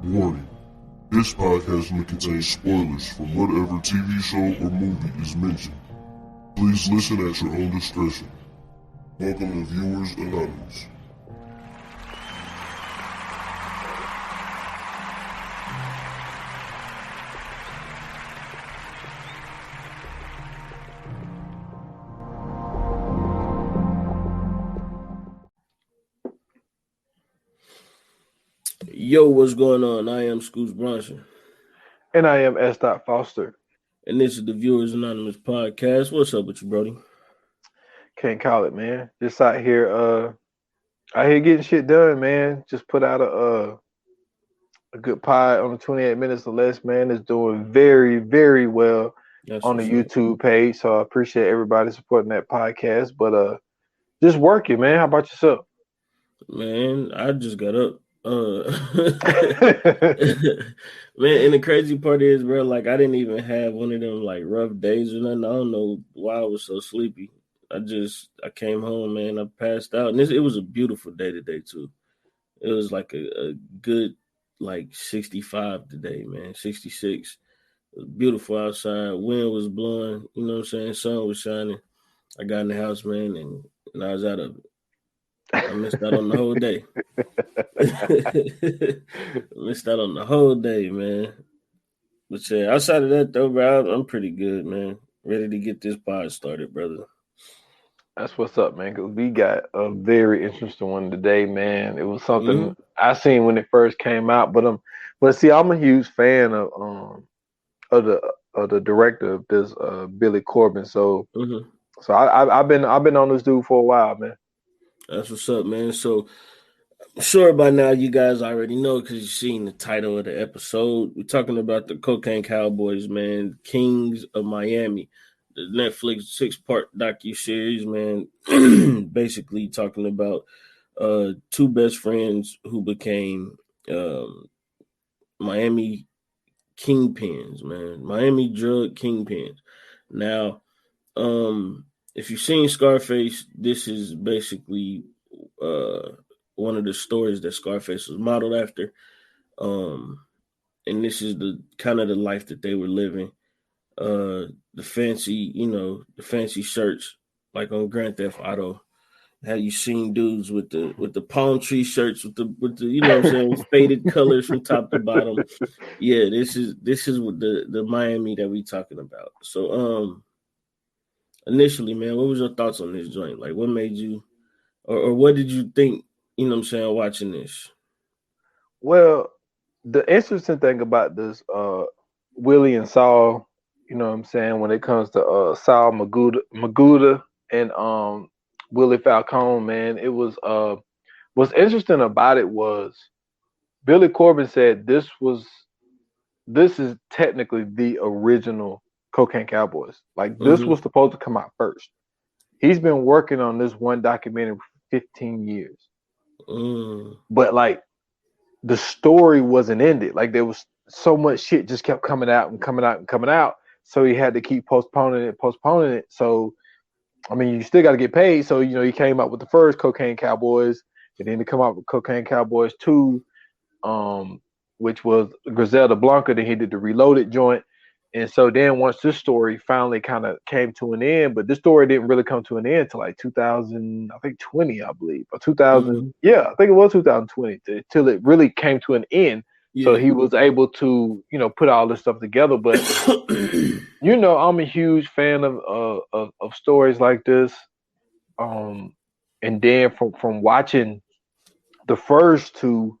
Warning. This podcast may contain spoilers from whatever TV show or movie is mentioned. Please listen at your own discretion. Welcome to Viewers Anonymous. Yo, what's going on? I am Scoots Bronson. And I am S. Foster. And this is the Viewers Anonymous podcast. What's up with you, Brody? Can't call it, man. Just out here getting shit done, man. Just put out a good pod on the 28 minutes or less, man. It's doing very, very well on the YouTube page. So I appreciate everybody supporting that podcast. But just working, man. How about yourself? Man, I just got up. Man, and the crazy part is, bro, like I didn't even have one of them like rough days or nothing. I don't know why I was so sleepy. I came home, man. I passed out, and it was a beautiful day today too. It was like a good like 65 today, man. 66. It was beautiful outside. Wind was blowing. You know what I'm saying? Sun was shining. I got in the house, man, and I was out of it. I missed out on the whole day. Missed out on the whole day, man. But yeah, outside of that though, bro, I'm pretty good, man. Ready to get this pod started, brother. That's what's up, man. Cause we got a very interesting one today, man. It was something I seen when it first came out, but see, I'm a huge fan of the director of this, Billy Corbin. So, so I've been on this dude for a while, man. That's what's up, man. So I'm sure by now you guys already know because you've seen the title of the episode. We're talking about the Cocaine Cowboys, man, Kings of Miami, the Netflix 6-part docuseries, man. Basically talking about two best friends who became Miami kingpins, man. Miami drug kingpins. Now, if you've seen Scarface, this is basically one of the stories that Scarface was modeled after. And this is the kind of the life that they were living. The fancy shirts, like on Grand Theft Auto. Have you seen dudes with the palm tree shirts with the you know what I'm saying, faded colors from top to bottom? Yeah, this is what the Miami that we talking about. So initially, man, what was your thoughts on this joint? Like, what made you, or what did you think, you know what I'm saying, watching this? Well, the interesting thing about this, Willie and Saul, you know what I'm saying, when it comes to Saul Magooda and Willie Falcone, man, it was what's interesting about it was Billy Corbin said this is technically the original Cocaine Cowboys. Like this was supposed to come out first. He's been working on this one documentary for 15 years. But like the story wasn't ended. Like there was so much shit just kept coming out and coming out and coming out. So he had to keep postponing it. So I mean, you still got to get paid. So, you know, he came out with the first Cocaine Cowboys, and then to come out with Cocaine Cowboys 2, which was Griselda Blanca. Then he did the Reloaded joint. And so then once this story finally kind of came to an end, but this story didn't really come to an end until like 2020, I believe, or 2000. Yeah, I think it was 2020 till it really came to an end. Yeah. So he was able to, you know, put all this stuff together. But you know, I'm a huge fan of stories like this. And then from watching the first two,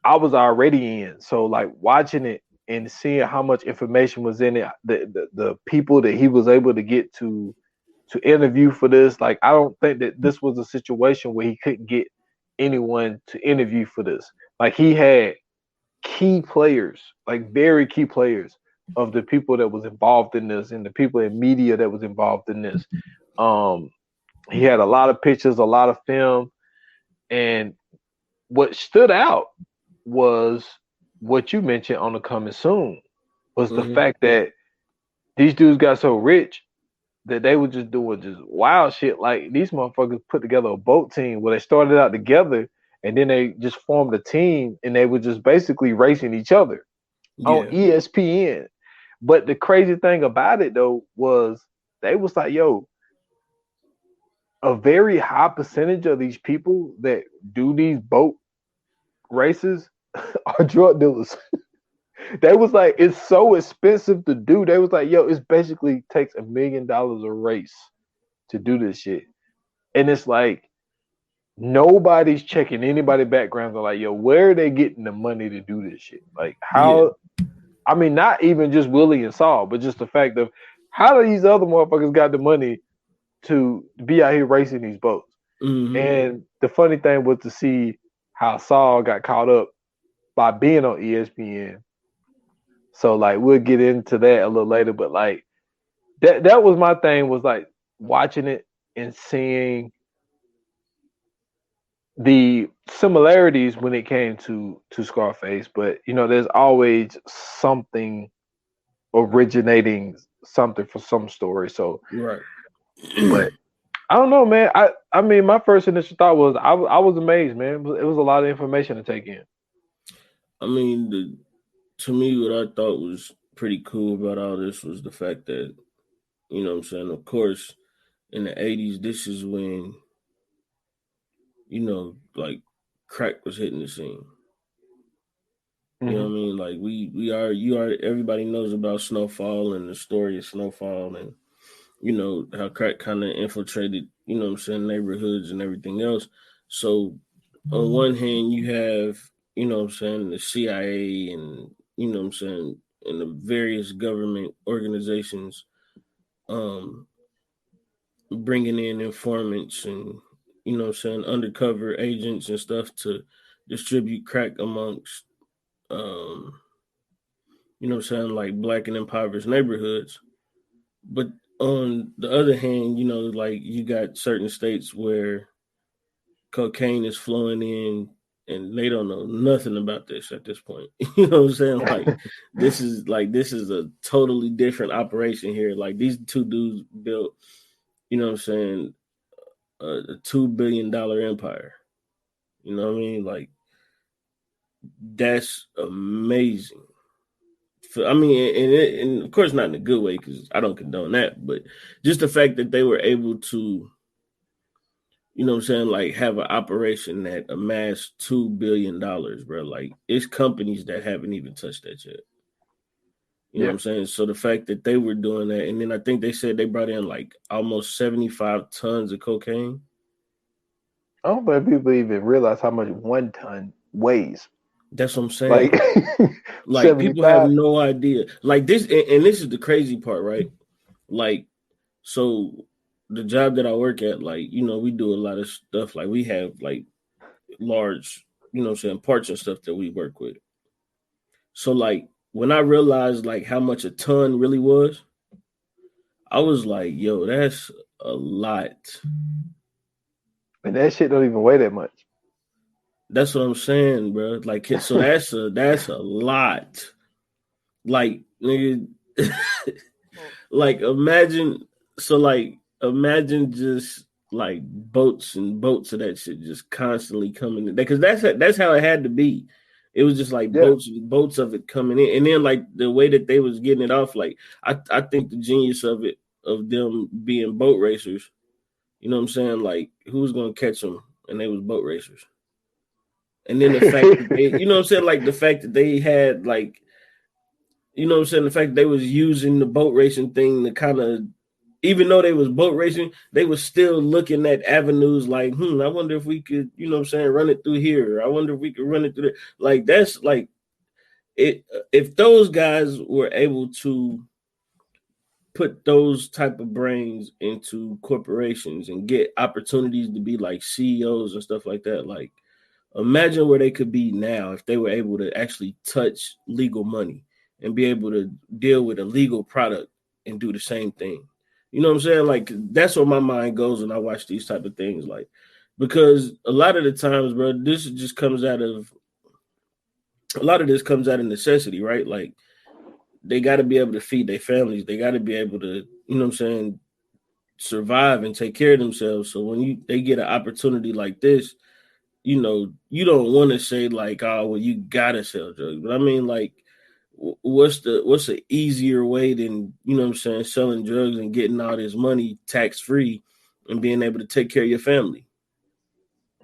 I was already in. So like watching it and seeing how much information was in it, the people that he was able to get to interview for this, like I don't think that this was a situation where he couldn't get anyone to interview for this. Like he had key players, like very key players of the people that was involved in this and the people in media that was involved in this. He had a lot of pictures, a lot of film, and what stood out was what you mentioned on the Coming Soon was the fact that these dudes got so rich that they were just doing just wild shit. Like these motherfuckers put together a boat team where they started out together and then they just formed a team, and they were just basically racing each other on Yeah. ESPN. But the crazy thing about it though was they was like, yo, a very high percentage of these people that do these boat races are drug dealers. They was like, it's so expensive to do. They was like, yo, it's basically takes $1 million a race to do this shit. And it's like nobody's checking anybody backgrounds. Are like, yo, where are they getting the money to do this shit? Like Yeah. how I mean, not even just Willie and Saul, but just the fact of how do these other motherfuckers got the money to be out here racing these boats? Mm-hmm. And the funny thing was to see how Saul got caught up by being on ESPN. So like we'll get into that a little later, but like that was my thing was like watching it and seeing the similarities when it came to Scarface, but you know, there's always something originating something for some story. So, Right. but I don't know, man. I mean, my first initial thought was I was amazed, man. It was a lot of information to take in. I mean, to me, what I thought was pretty cool about all this was the fact that, you know what I'm saying, of course, in the 80s, this is when, you know, like crack was hitting the scene. You know what I mean? Like everybody knows about Snowfall and the story of Snowfall and, you know, how crack kind of infiltrated, you know what I'm saying, neighborhoods and everything else. So on one hand, you have, you know what I'm saying, the CIA and, you know what I'm saying, and the various government organizations bringing in informants and, you know what I'm saying, undercover agents and stuff to distribute crack amongst, you know what I'm saying, like black and impoverished neighborhoods. But on the other hand, you know, like you got certain states where cocaine is flowing in and they don't know nothing about this at this point. You know what I'm saying? Like this is a totally different operation here. Like these two dudes built, you know what I'm saying, a $2 billion empire. You know what I mean? Like that's amazing. I mean, and of course not in a good way because I don't condone that, but just the fact that they were able to, you know what I'm saying, like have an operation that amassed $2 billion, bro. Like it's companies that haven't even touched that yet. You know what I'm saying? So the fact that they were doing that, and then I think they said they brought in like almost 75 tons of cocaine. I don't think people even realize how much 1 ton weighs. That's what I'm saying. Like people 75. have no idea. Like this, and this is the crazy part, right? Like, so the job that I work at, like, you know, we do a lot of stuff. Like we have like large, you know what I'm saying, parts and stuff that we work with. So like when I realized like how much a ton really was, I was like, yo, that's a lot. And that shit don't even weigh that much. That's what I'm saying, bro. Like so that's a lot. Like nigga like imagine just like boats and boats of that shit just constantly coming in because that's how it had to be. It was just like boats of it coming in, and then like the way that they was getting it off. Like I think the genius of it of them being boat racers. You know what I'm saying? Like who's gonna catch them? And they was boat racers. And then the fact that they, you know what I'm saying, like the fact that they had like, you know what I'm saying, the fact that they was using the boat racing thing to kind of, even though they was boat racing, they was still looking at avenues like, I wonder if we could, you know what I'm saying, run it through here. I wonder if we could run it through there. Like that's like it. If those guys were able to put those type of brains into corporations and get opportunities to be like CEOs and stuff like that, like imagine where they could be now if they were able to actually touch legal money and be able to deal with a legal product and do the same thing. You know what I'm saying? Like that's where my mind goes when I watch these type of things. Like because a lot of the times, bro, this just comes out of a lot of this comes out of necessity, right? Like they got to be able to feed their families. They got to be able to, you know what I'm saying, survive and take care of themselves. So when they get an opportunity like this, you know, you don't want to say like, oh, well, you gotta sell drugs, but I mean, like, what's the easier way than, you know what I'm saying, selling drugs and getting all this money tax free and being able to take care of your family.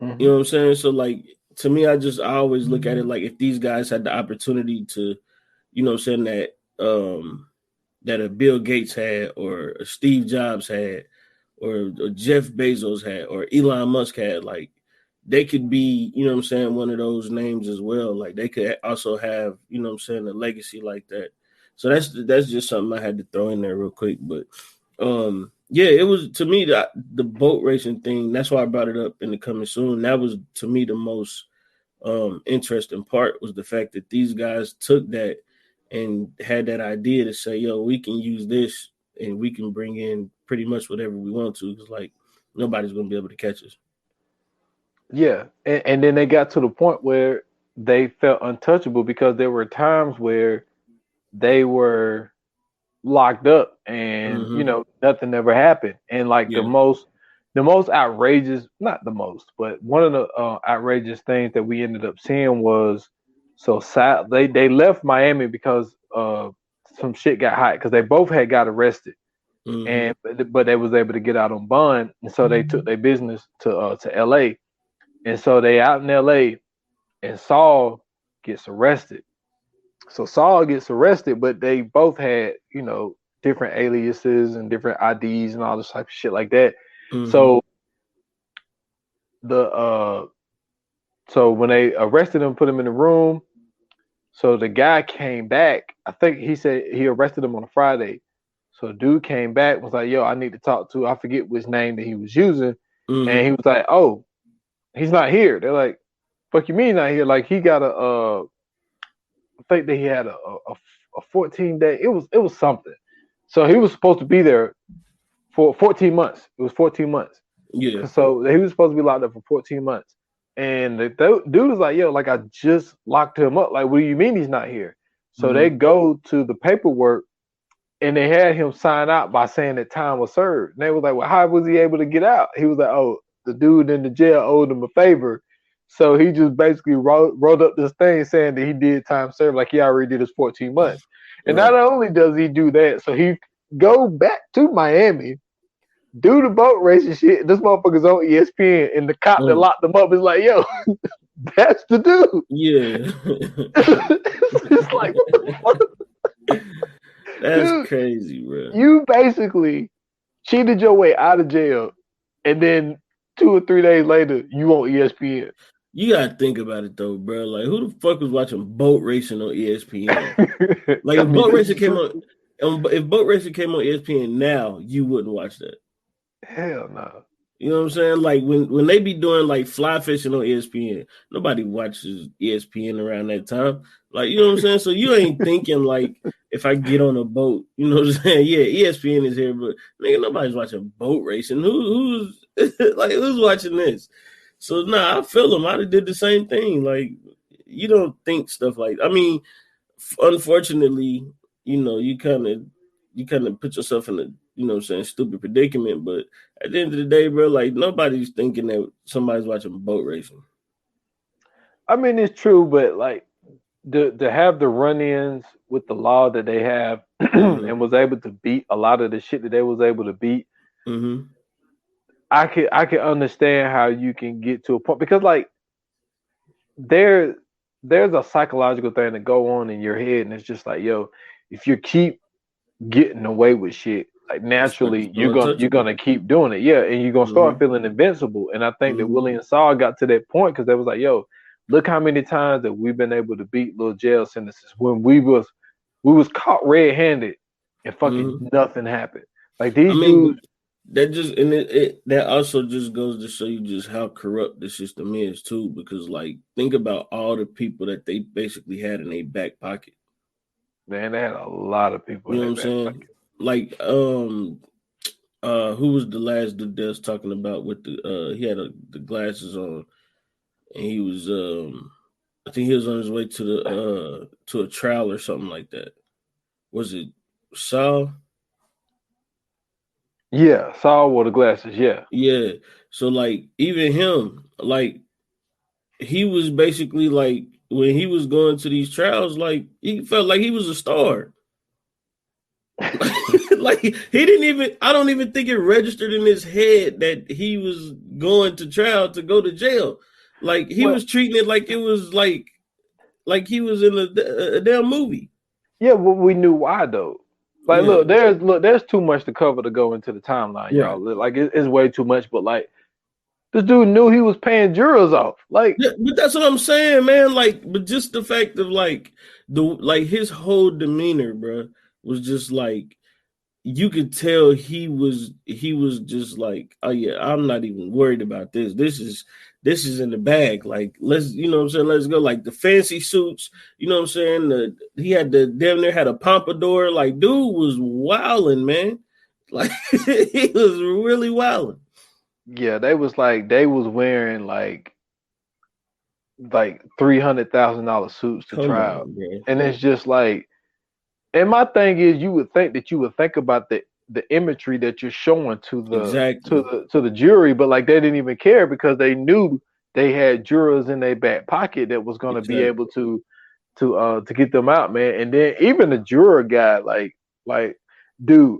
You know what I'm saying? So like, to me, I always look at it like, if these guys had the opportunity to, you know what I'm saying, that a Bill Gates had, or a Steve Jobs had, or Jeff Bezos had, or Elon Musk had, like, they could be, you know what I'm saying, one of those names as well. Like, they could also have, you know what I'm saying, a legacy like that. So that's just something I had to throw in there real quick. But yeah, it was, to me, the boat racing thing, that's why I brought it up in the coming soon. That was, to me, the most interesting part, was the fact that these guys took that and had that idea to say, yo, we can use this and we can bring in pretty much whatever we want to, because like, nobody's going to be able to catch us. Yeah, and then they got to the point where they felt untouchable, because there were times where they were locked up and nothing ever happened. And like Yeah. the most outrageous, not the most, but one of the outrageous things that we ended up seeing was, so sad, they left Miami because some shit got hot, because they both had got arrested, and but they was able to get out on bond, and so they took their business to LA. And so they out in LA, and Saul gets arrested. So Saul gets arrested, but they both had, different aliases and different IDs and all this type of shit like that. So so when they arrested him, put him in the room, so the guy came back. I think he said he arrested him on a Friday. So dude came back, was like, yo, I need to talk to, I forget which name that he was using. And he was like, oh, he's not here. They're like, fuck you mean not here? Like, he got I think that he had a 14-day. It was something. So he was supposed to be there for 14 months. It was 14 months. Yeah. So he was supposed to be locked up for 14 months. And the dude was like, yo, like, I just locked him up. Like, what do you mean he's not here? So they go to the paperwork, and they had him sign out by saying that time was served. And they were like, well, how was he able to get out? He was like, oh, the dude in the jail owed him a favor. So he just basically wrote up this thing saying that he did time served, like he already did his 14 months. And not only does he do that, so he go back to Miami, do the boat racing shit. This motherfucker's on ESPN, and the cop that locked him up is like, yo, that's the dude. Yeah. It's like, what the fuck? That's Dude, crazy, bro. You basically cheated your way out of jail, and then 2 or 3 days later, you on ESPN. You gotta think about it though, bro. Like, who the fuck was watching boat racing on ESPN? Like, if boat racing came on ESPN now, you wouldn't watch that. Hell no. You know what I'm saying? Like, when they be doing like fly fishing on ESPN, nobody watches ESPN around that time. Like, you know what I'm saying? So you ain't thinking like, if I get on a boat, you know what I'm saying? Yeah, ESPN is here, but nigga, nobody's watching boat racing. Who's like, who's watching this? So I feel them. I did the same thing. Like, you don't think stuff like, I mean, unfortunately, you kind of put yourself in a, you know what I'm saying, stupid predicament. But at the end of the day, bro, like, nobody's thinking that somebody's watching boat racing. I mean, it's true, but like, to have the run-ins with the law that they have, and was able to beat a lot of the shit that they was able to beat. I can understand how you can get to a point, because like, there's a psychological thing to go on in your head, and it's just like, yo, if you keep getting away with shit, like, naturally you're gonna keep doing it, yeah, and you're gonna start feeling invincible. And I think that Willie and Saul got to that point, because they was like, yo, look how many times that we've been able to beat little jail sentences when we was caught red-handed and fucking nothing happened. Like, these dudes. That just, and that also just goes to show you just how corrupt the system is too. Because like, think about all the people that they basically had in their back pocket. Man, they had a lot of people. You know what I'm saying? Pocket. Like, who was the last dude that was talking about with the he had the glasses on, and he was I think he was on his way to the to a trial or something like that. Was it Saul? Yeah, Saul wore the glasses. Yeah. Yeah. So like, even him, like, he was basically like when he was going to these trials, like he felt like he was a star. Like he didn't even. I don't even think it registered in his head that he was going to trial to go to jail. Like he was treating it like it was like he was in a damn movie. Yeah, well, we knew why though. Like, Yeah. there's too much to cover to go into the timeline, Right. y'all. Like, it's way too much. But like, this dude knew he was paying jurors off. Like, Yeah, but that's what I'm saying, man. Like, but just the fact of like his whole demeanor, bro, was just like you could tell he was just like, oh yeah, I'm not even worried about this. This is in the bag. Like, let's, you know what I'm saying, let's go. Like the fancy suits, you know what I'm saying? He had the damn near had a pompadour. Like, dude was wilding, man. Like he was really wilding. yeah, they was wearing like $300,000 suits to Come trial, on, bro. and it's just like, and my thing is, you would think about the imagery that you're showing to Exactly. the jury, but like they didn't even care because they knew they had jurors in their back pocket that was going to be Exactly. able to get them out, man. And then even the juror guy, like, dude,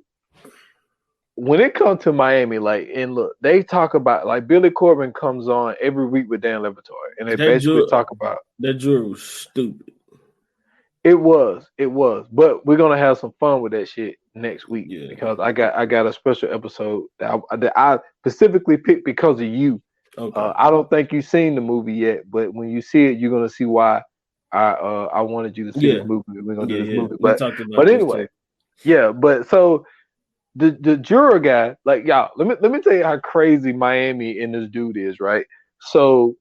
when it comes to Miami, like, and look, they talk about like Billy Corbin comes on every week with Dan Levitore, and they basically talk about that juror was stupid. it was, but we're gonna have some fun with that shit next week because I got a special episode that I specifically picked because of you. Okay. I don't think you've seen the movie yet, but when you see it, you're gonna see why I wanted you to see this movie. We're gonna do this movie, We talked about but anyway, but so the juror guy, like, y'all, let me tell you how crazy Miami and this dude is, right? So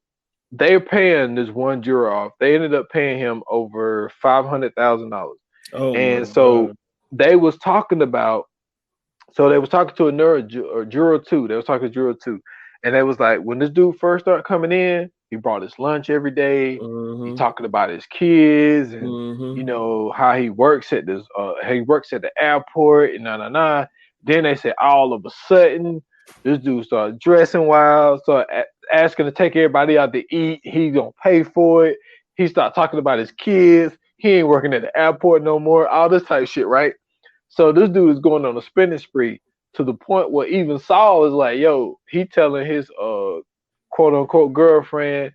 they're paying this one juror off. They ended up paying him over $500,000. Oh, and so they was talking about. So they was talking to another juror two. They was talking to juror two, and they was like, when this dude first started coming in, he brought his lunch every day. He talking about his kids and you know how he works at this. He works at the airport and nah. Then they said all of a sudden this dude started dressing wild, started asking to take everybody out to eat. He gonna pay for it. He started talking about his kids. He ain't working at the airport no more. All this type of shit, right? So this dude is going on a spending spree to the point where even Saul is like, yo, he telling his quote unquote girlfriend,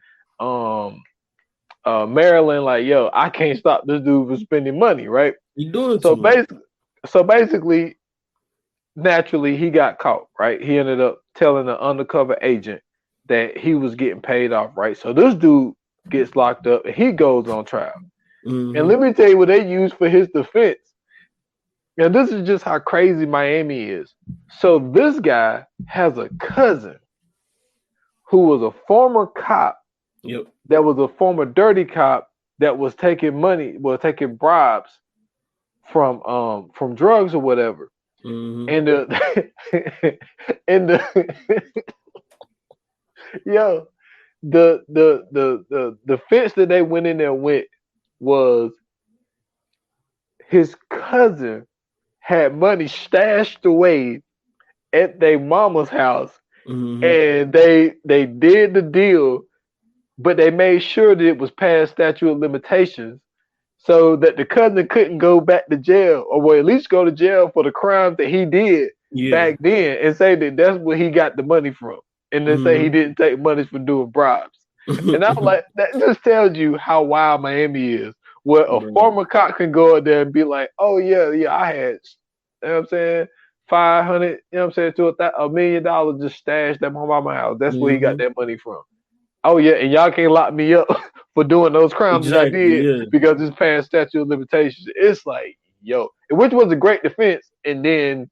Marilyn, like, yo, I can't stop this dude from spending money, right? You doing too much. So basically, naturally, he got caught, right? He ended up telling the undercover agent that he was getting paid off, right? So this dude gets locked up and he goes on trial. And let me tell you what they use for his defense. And this is just how crazy Miami is. So this guy has a cousin who was a former cop. Yep. That was a former dirty cop that was taking taking bribes from drugs or whatever. And the yo, the fence that they went in there with was his cousin had money stashed away at their mama's house, and they did the deal, but they made sure that it was past statute of limitations, so that the cousin couldn't go back to jail, or well, at least go to jail for the crimes that he did back then, and say that that's where he got the money from, and then say he didn't take money for doing bribes. And I'm like, that just tells you how wild Miami is, where a former cop can go out there and be like, oh yeah, I had, you know what I'm saying, 500, you know what I'm saying, to $1 million just stashed at my mama's house. That's where he got that money from. Oh yeah, and y'all can't lock me up for doing those crimes that I did because it's past statute of limitations. It's like, yo, which was a great defense, and then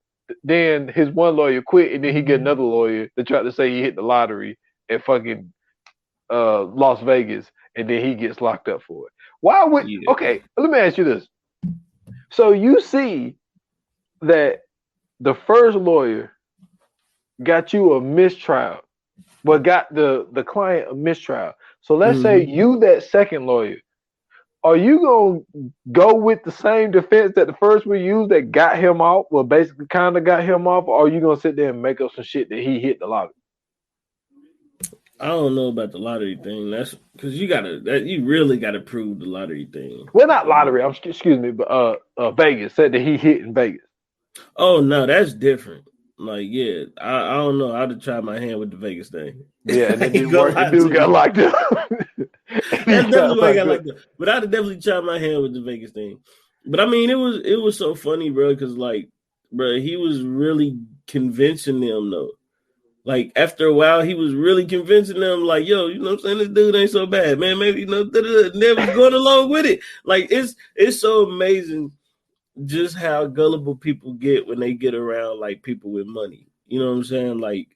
his one lawyer quit, and then he get another lawyer to try to say he hit the lottery at fucking Las Vegas, and then he gets locked up for it. Why would okay? Let me ask you this. So you see that the first lawyer got you a mistrial, but got the client a mistrial. So let's say you, that second lawyer, are you gonna go with the same defense that the first one used that got him off? Well, basically, kind of got him off, or are you gonna sit there and make up some shit that he hit the lottery? I don't know about the lottery thing. That's because you really gotta prove the lottery thing. Well, not lottery. Excuse me, but Vegas said that he hit in Vegas. Oh no, that's different. Like, yeah, I don't know. I'd have tried my hand with the Vegas thing. Yeah, and I it ain't didn't gonna work. The lie to dude got you. locked up. He That's definitely why I got locked like up. that. But I'd have definitely tried my hand with the Vegas thing. But I mean, it was so funny, bro, because like, bro, he was really convincing them though. Like after a while, he was really convincing them, like, yo, you know what I'm saying? This dude ain't so bad, man. Maybe and they was going along with it. Like it's so amazing just how gullible people get when they get around like people with money. You know what I'm saying? Like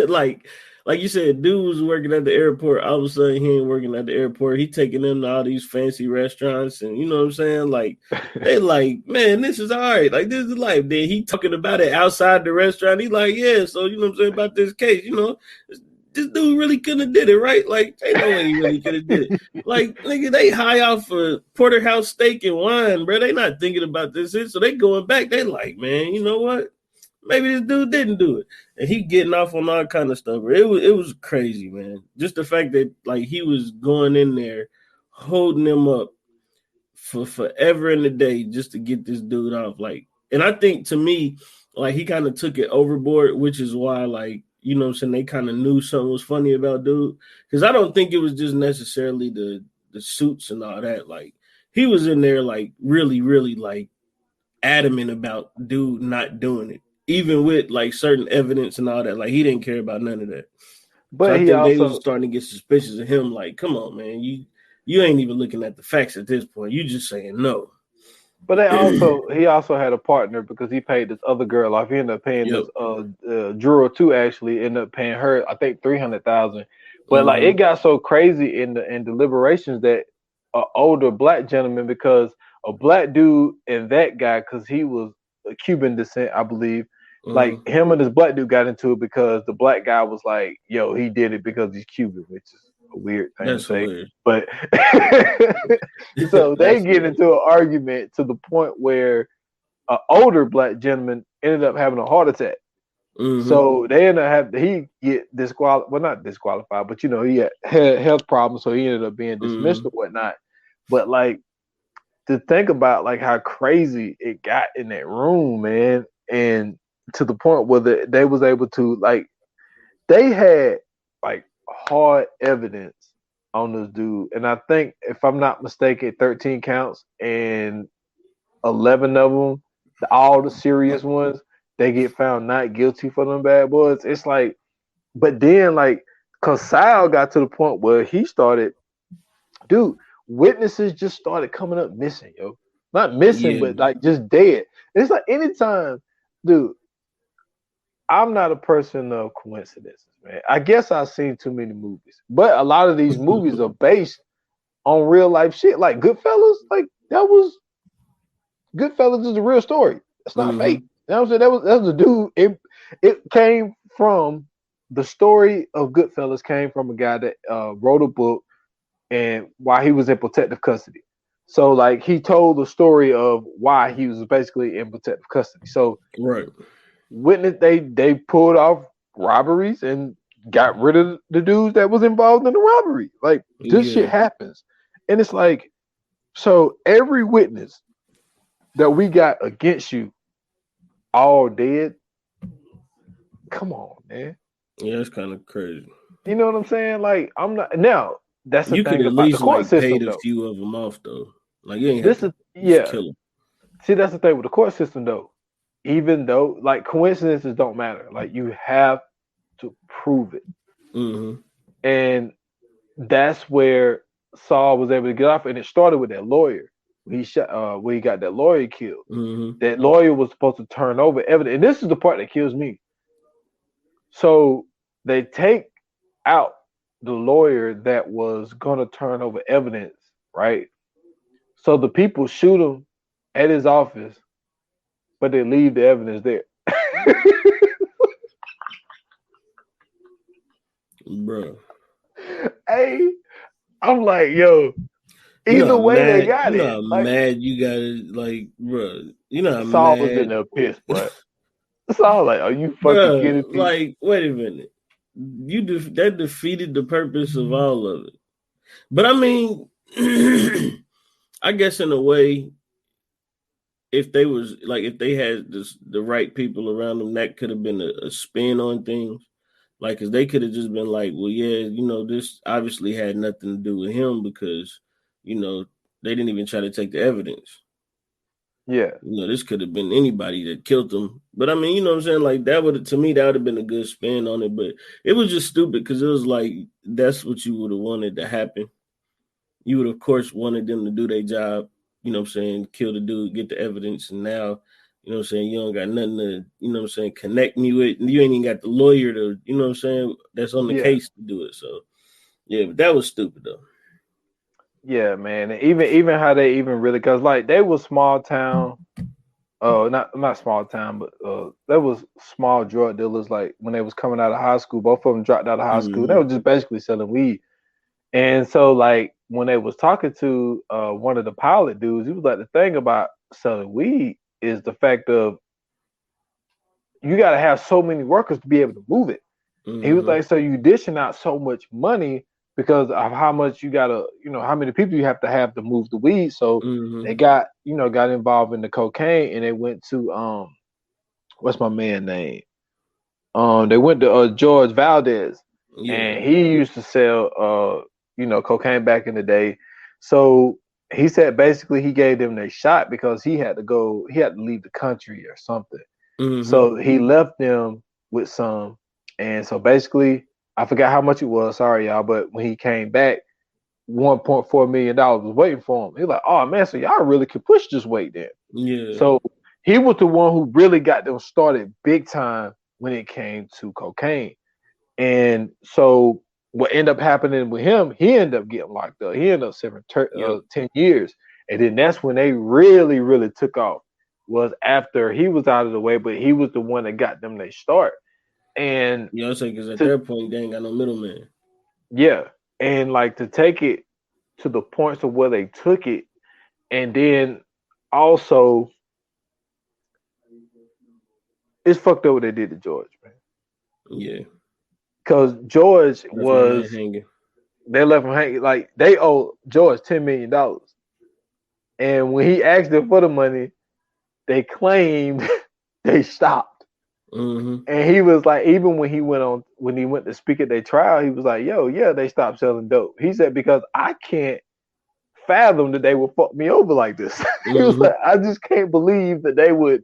like like you said, dude was working at the airport. All of a sudden, he ain't working at the airport. He taking them to all these fancy restaurants, and you know what I'm saying? Like they like, man, this is all right. Like this is life. Then he talking about it outside the restaurant. He like, yeah. So you know what I'm saying about this case? You know, this dude really couldn't have did it, right? Like, ain't no way he really could have did it. Like, nigga, they high off for porterhouse steak and wine, bro. They not thinking about this. So they going back. They like, man, you know what? Maybe this dude didn't do it, and he getting off on all kind of stuff. Bro. It was crazy, man. Just the fact that like he was going in there, holding them up for forever in the day just to get this dude off. Like, and I think to me, like he kind of took it overboard, which is why, like, you know what I'm saying, they kind of knew something was funny about dude. Because I don't think it was just necessarily the suits and all that. Like he was in there like really, really like adamant about dude not doing it, even with like certain evidence and all that. Like he didn't care about none of that. So But I he think they was also, starting to get suspicious of him. Like, come on, man, you ain't even looking at the facts at this point. You just saying no. but he also had a partner because he paid this other girl off. He ended up paying Yep. this juror too. Actually, ended up paying her, I think, 300,000. But like it Mm-hmm. got so crazy in the deliberations that an older black gentleman, because a black dude and that guy, because he was a Cuban descent, I believe. Like Mm-hmm. him and this black dude got into it because the black guy was like, "Yo, he did it because he's Cuban," which is a weird thing to That's say. hilarious. But so they That's get hilarious. into an argument to the point where an older black gentleman ended up having a heart attack. Mm-hmm. So they ended up he get disqualified. Well, not disqualified, but you know he had health problems, so he ended up being dismissed Mm-hmm. or whatnot. But like to think about like how crazy it got in that room, man, and to the point where they was able to like they had like hard evidence on this dude, and I think if I'm not mistaken, 13 counts and 11 of them, all the serious ones, they get found not guilty for them bad boys. It's like, but then like, cause Sal got to the point where he started, dude, witnesses just started coming up missing, yo. Not missing, Yeah. but like just dead. It's like anytime, dude, I'm not a person of coincidences, man. I guess I've seen too many movies, but a lot of these movies are based on real life shit. Like Goodfellas, like that was Goodfellas is a real story. It's not Mm-hmm. fake. You know what I'm saying? That was a dude. It came from the story of Goodfellas came from a guy that wrote a book and while he was in protective custody. So like he told the story of why he was basically in protective custody. So Right. witness they pulled off robberies and got rid of the dudes that was involved in the robbery. Like this shit Yeah. happens. And it's like so every witness that we got against you all dead. Come on, man. Yeah, it's kind of crazy. You know what I'm saying? Like I'm not now. That's the You could thing at about the least court like system, paid a though. few of them off though. Like you ain't have This to is just yeah. kill them. See, that's the thing with the court system, though. Even though like coincidences don't matter, like you have to prove it, Mm-hmm. and that's where Saul was able to get off. And it started with that lawyer. He shot when he got that lawyer killed. Mm-hmm. That lawyer was supposed to turn over evidence, and this is the part that kills me. So they take out the lawyer that was gonna turn over evidence, right? So the people shoot him at his office, but they leave the evidence there. Bro. Hey, I'm like, yo, You know either how way they mad got you know it. how Like mad you gotta like, bro. You know how Saul was in mad there pissed, bro. So I was like, are you fucking kidding Bruh, me? like, wait a minute. That defeated the purpose of all of it. But I mean, I guess in a way, if they had the right people around them, that could have been a spin on things. Like, cause they could have just been like, well, yeah, this obviously had nothing to do with him because, they didn't even try to take the evidence. Yeah. This could have been anybody that killed him. But I mean, you know what I'm saying? Like to me, that would have been a good spin on it. But it was just stupid because it was like, that's what you would have wanted to happen. You would, of course, wanted them to do their job, you know what I'm saying, kill the dude, get the evidence. And now, you know what I'm saying, you don't got nothing to, you know what I'm saying, connect me with. You ain't even got the lawyer to, you know what I'm saying, that's on the Yeah. case to do it. So, yeah, but that was stupid, though. Yeah, man. And even how they even really, cause like they was small town. Not small town, but there was small drug dealers. Like when they was coming out of high school, both of them dropped out of high school. They Mm-hmm. were just basically selling weed. And so like when they was talking to one of the pilot dudes, he was like, the thing about selling weed is the fact of you got to have so many workers to be able to move it. He was Mm-hmm. like, so you dishing out so much money because of how much you gotta, how many people you have to move the weed. So they Mm-hmm. got involved in the cocaine and they went to what's my man name? They went to George Valdez, Yeah. and he used to sell cocaine back in the day. So he said basically he gave them their shot because he had to leave the country or something. Mm-hmm. So he left them with some, and so basically I forgot how much it was. Sorry, y'all, but when he came back, $1.4 million was waiting for him. He's like, oh man, so y'all really could push this weight then. Yeah. So he was the one who really got them started big time when it came to cocaine. And so what ended up happening with him, he ended up getting locked up. He ended up serving Yep. 10 years. And then that's when they really, really took off, was after he was out of the way, but he was the one that got them their start. And You know what I'm saying? Because at to, that point, they ain't got no middleman. yeah. And like to take it to the points of where they took it. And then also, it's fucked up what they did to George, man. Yeah. Because George Left my man was, hanging. they left him hanging. Like they owe George $10 million, and when he asked them for the money, they claimed they stopped. Mm-hmm. And he was like, even when he went to speak at their trial, he was like, "Yo, yeah, they stopped selling dope." He said because I can't fathom that they would fuck me over like this. He was Mm-hmm. like, I just can't believe that they would.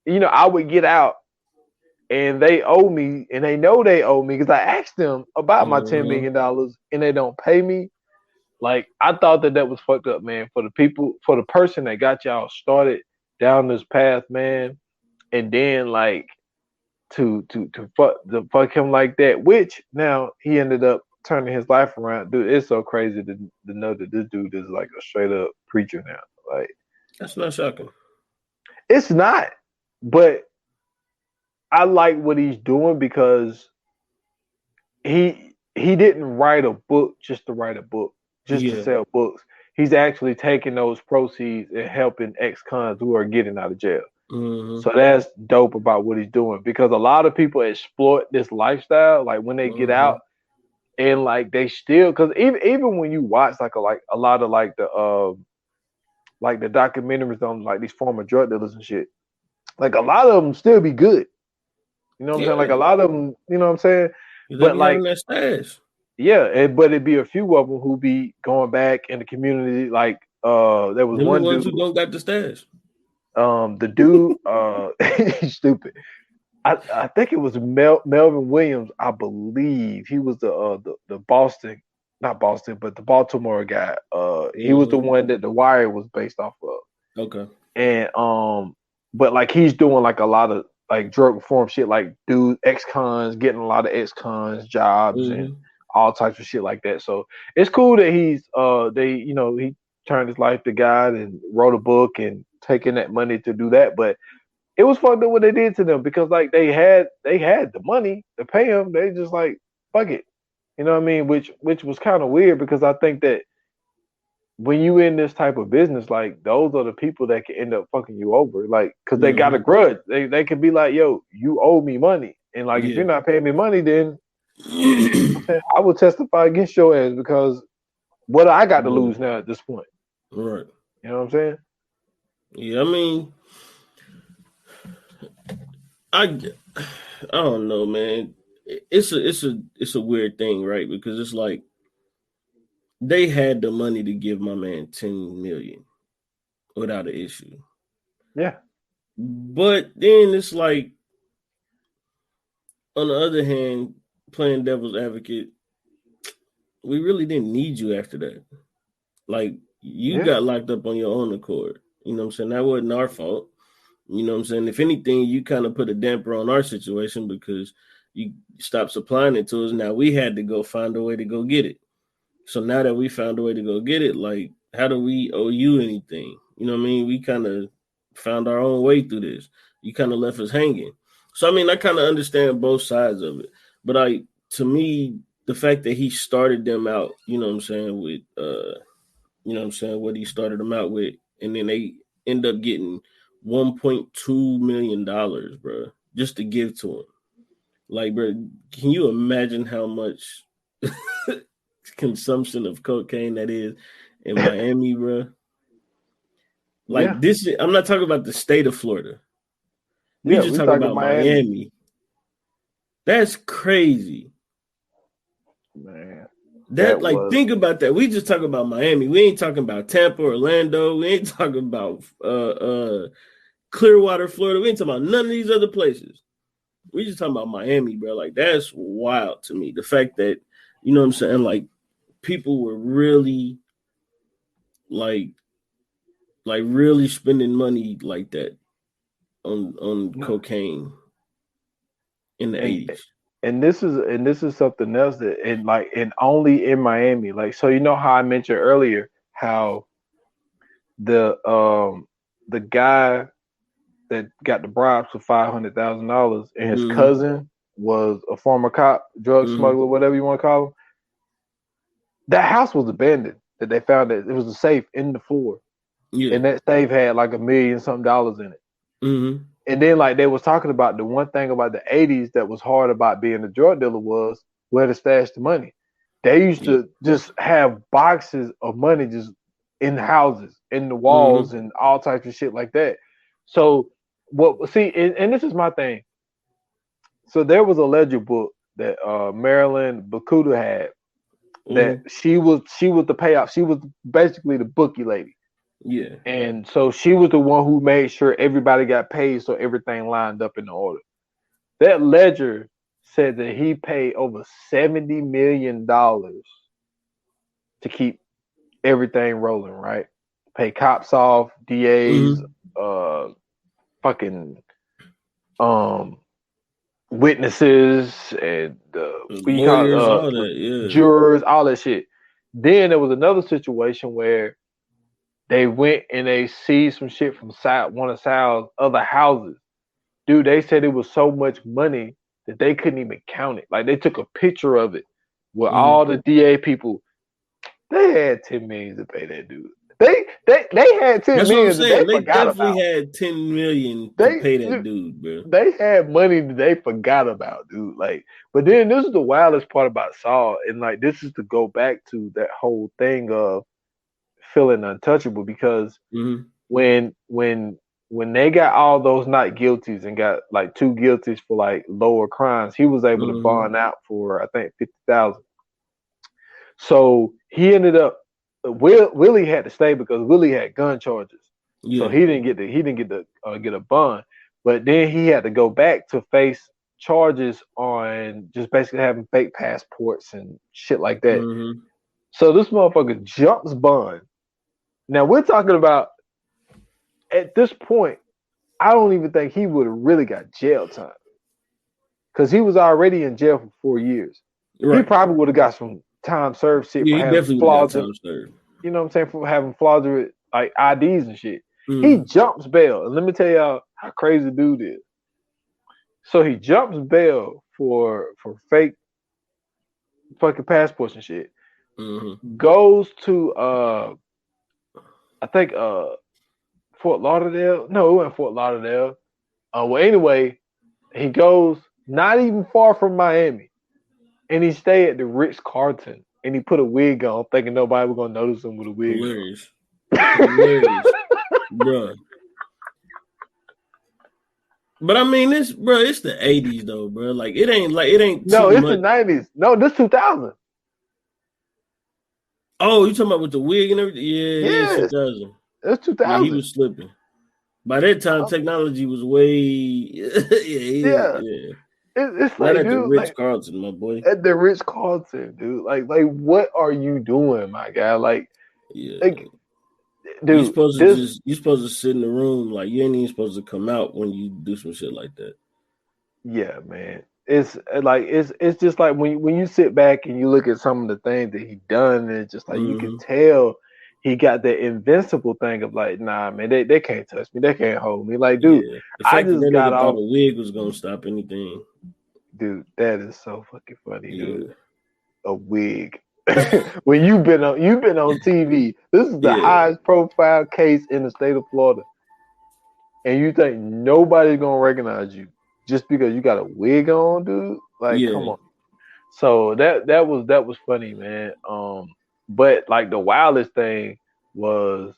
I would get out and they owe me, and they know they owe me because I asked them about my Mm-hmm. $10 million, and they don't pay me. Like I thought that was fucked up, man. For the people, for the person that got y'all started down this path, man, and then like to fuck him like that. Which now he ended up turning his life around. Dude, it's so crazy to know that this dude is like a straight up preacher now. Like That's not shocking. it's not, but I like what he's doing because he didn't write a book just to write a book, just to Yeah. sell books. He's actually taking those proceeds and helping ex-cons who are getting out of jail. Mm-hmm. So that's dope about what he's doing because a lot of people exploit this lifestyle, like when they get Mm-hmm. out and like they still, because even when you watch like a lot of like the documentaries on like these former drug dealers and shit, like a lot of them still be good. You know what I'm saying? Like Yeah. a lot of them, you know what I'm saying? They But be having like that stash. yeah, but it'd be a few of them who be going back in the community. Like there was Them the one ones dude, who don't got the stash. the dude, he's stupid. I think it was Melvin Williams. I believe he was the Boston, not Boston, but the Baltimore guy. He was the Mm-hmm. one that The Wire was based off of. Okay. And but like he's doing like a lot of like drug reform shit, like dude ex-cons, getting a lot of ex-cons jobs and Mm-hmm. all types of shit like that. So it's cool that he's he turned his life to God and wrote a book and taking that money to do that. But it was fucked up what they did to them because like they had the money to pay him. They just like fuck it. You know what I mean? Which was kind of weird because I think that when you in this type of business, like those are the people that can end up fucking you over, like because they got a Mm-hmm. grudge. They could be like, "Yo, you owe me money," and like if Yeah. you're not paying me money, then I will testify against your ass because what I got to Yeah. lose now at this point. Right. You know what I'm saying? Yeah. I mean, I don't know, man. It's a weird thing, right? Because it's like they had the money to give my man 10 million without an issue. Yeah. But then it's like, on the other hand, playing devil's advocate, we really didn't need you after that. Like, you Yeah. got locked up on your own accord. You know what I'm saying? That wasn't our fault. You know what I'm saying? If anything, you kind of put a damper on our situation because you stopped supplying it to us. Now we had to go find a way to go get it. So now that we found a way to go get it, like, how do we owe you anything? You know what I mean? We kind of found our own way through this. You kind of left us hanging. So I mean, I kind of understand both sides of it. But to me, the fact that he started them out, you know what I'm saying, with you know what I'm saying, what he started them out with, and then they end up getting $1.2 million, bro, just to give to him. Like, bro, can you imagine how much consumption of cocaine that is in Miami, bro? Like, Yeah. this, I'm not talking about the state of Florida. We Yeah. just We talking talking about Miami, Miami. That's crazy. man. That, That like, was think about that. We just talking about Miami. We ain't talking about Tampa, Orlando. We ain't talking about Clearwater, Florida. We ain't talking about none of these other places. We just talking about Miami, bro. Like, that's wild to me. The fact that, you know what I'm saying, like, people were really like really spending money like that on cocaine in the and 80s. and this is something else that and only in Miami. Like so you know how I mentioned earlier how the guy that got the bribes for $500,000 and his Mm-hmm. cousin was a former cop, drug Mm-hmm. smuggler, whatever you want to call him. That house was abandoned. That they found that it was a safe in the floor, Yeah. and that safe had like $1 million something dollars in it. Mm-hmm. And then like they was talking about the one thing about the '80s that was hard about being a drug dealer was where to stash the money. They used Yeah. to just have boxes of money just in houses, in the walls, Mm-hmm. and all types of shit like that. So what? See, and this is my thing. So there was a ledger book that Marilyn Bakuda had that Mm-hmm. she was the payoff. She was basically the bookie lady. Yeah. And so she was the one who made sure everybody got paid so everything lined up in the order. That ledger said that he paid over $70 million to keep everything rolling, right? Pay cops off, DAs, Mm-hmm. uh fucking um witnesses and we call it, Lawyers, all that. Yeah. jurors, all that shit. Then there was another situation where they went and they seized some shit from one of Sal's other houses. Dude, they said it was so much money that they couldn't even count it. Like they took a picture of it with Mm-hmm. all the DA people. They had 10 million to pay that dude. They had 10 That's what I'm million that they saying. They forgot definitely about. had 10 million to They pay that dude, bro. they had money that they forgot about, dude. Like, but then this is the wildest part about Saul, and like this is to go back to that whole thing of feeling untouchable because Mm-hmm. when they got all those not guilties and got like two guilties for like lower crimes, he was able to Mm-hmm. bond out for I think 50,000. So he ended up Willie had to stay because Willie had gun charges, so Yeah. he didn't get a bond. But then he had to go back to face charges on just basically having fake passports and shit like that. Mm-hmm. So this motherfucker jumps bond. Now we're talking about at this point, I don't even think he would have really got jail time because he was already in jail for 4 years. He Right. probably would have got some time served shit Yeah, for he having definitely would have got fraudulent, time served. you know what I'm saying, for having fraudulent like IDs and shit. He Mm-hmm. jumps bail. And let me tell y'all how crazy dude is. So he jumps bail for fake fucking passports and shit. Mm-hmm. Goes to I think Fort Lauderdale. No, it wasn't Fort Lauderdale. Well, anyway, he goes not even far from Miami, and he stayed at the Ritz Carlton, and he put a wig on, thinking nobody was gonna notice him with a wig Hilarious. on. Hilarious. Bruh. But I mean, it's the 80s though, bro. Like it ain't No, too it's much. the 90s. No, this 2000. Oh, you talking about with the wig and everything? Yeah, it is Yes, 2000. it's Yeah, he 2000. was slipping. By that time, Uh-huh. technology was way Yeah, yeah. it's Not like, at the dude, Ritz like Carlton, my boy. at the Ritz Carlton, dude. Like, what are you doing, my guy? Like, Yeah. dude, this. You supposed to sit in the room, like you ain't even supposed to come out when you do some shit like that. Yeah, man. It's just like when you sit back and you look at some of the things that he done, and it's just like you can Mm-hmm. tell he got that invincible thing of like, nah, man, they can't touch me, they can't hold me. Like, dude, Yeah. The I fact that just that got nigga thought off. a wig was gonna stop anything. Dude, that is so fucking funny, Yeah. dude. A wig. When you've been on TV. This is the Yeah. highest profile case in the state of Florida, and you think nobody's gonna recognize you just because you got a wig on, dude? Like, come Yeah. on. So that was funny, man. But like the wildest thing was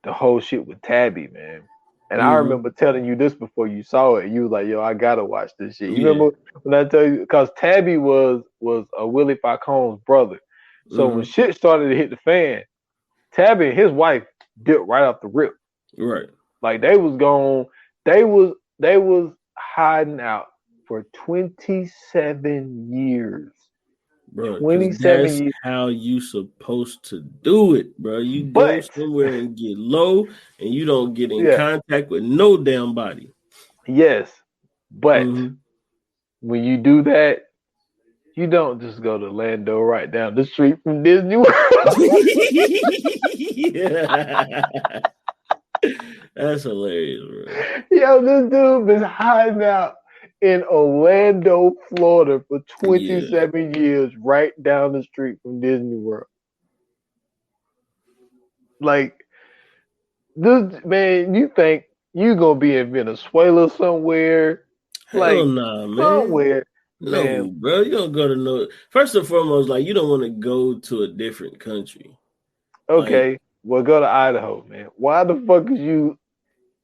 the whole shit with Tabby, man. And I Mm-hmm. remember telling you this before you saw it. You was like, "Yo, I gotta watch this shit." You Yeah. remember when I tell you? Because Tabby was a Willie Falcone's brother. So when Mm-hmm. shit started to hit the fan, Tabby and his wife dipped right off the rip. Right. Like they was gone. They was hiding out for 27 years. Bro, because 27 that's years. how you supposed to do it, bro. You go But somewhere and get low, and you don't get in yeah, contact with no damn body. yes. But Mm-hmm. when you do that, you don't just go to Lando right down the street from Disney World. Yeah. That's hilarious, bro. Yo, this dude been hiding out in Orlando, Florida for Yeah. 27 years, right down the street from Disney World. Like, this man, you think you gonna be in Venezuela somewhere? Hell Like, nah, man. somewhere, No, man. bro. You don't go to no. First and foremost, like you don't want to go to a different country. Like Okay, well, go to Idaho, man. Why the fuck is you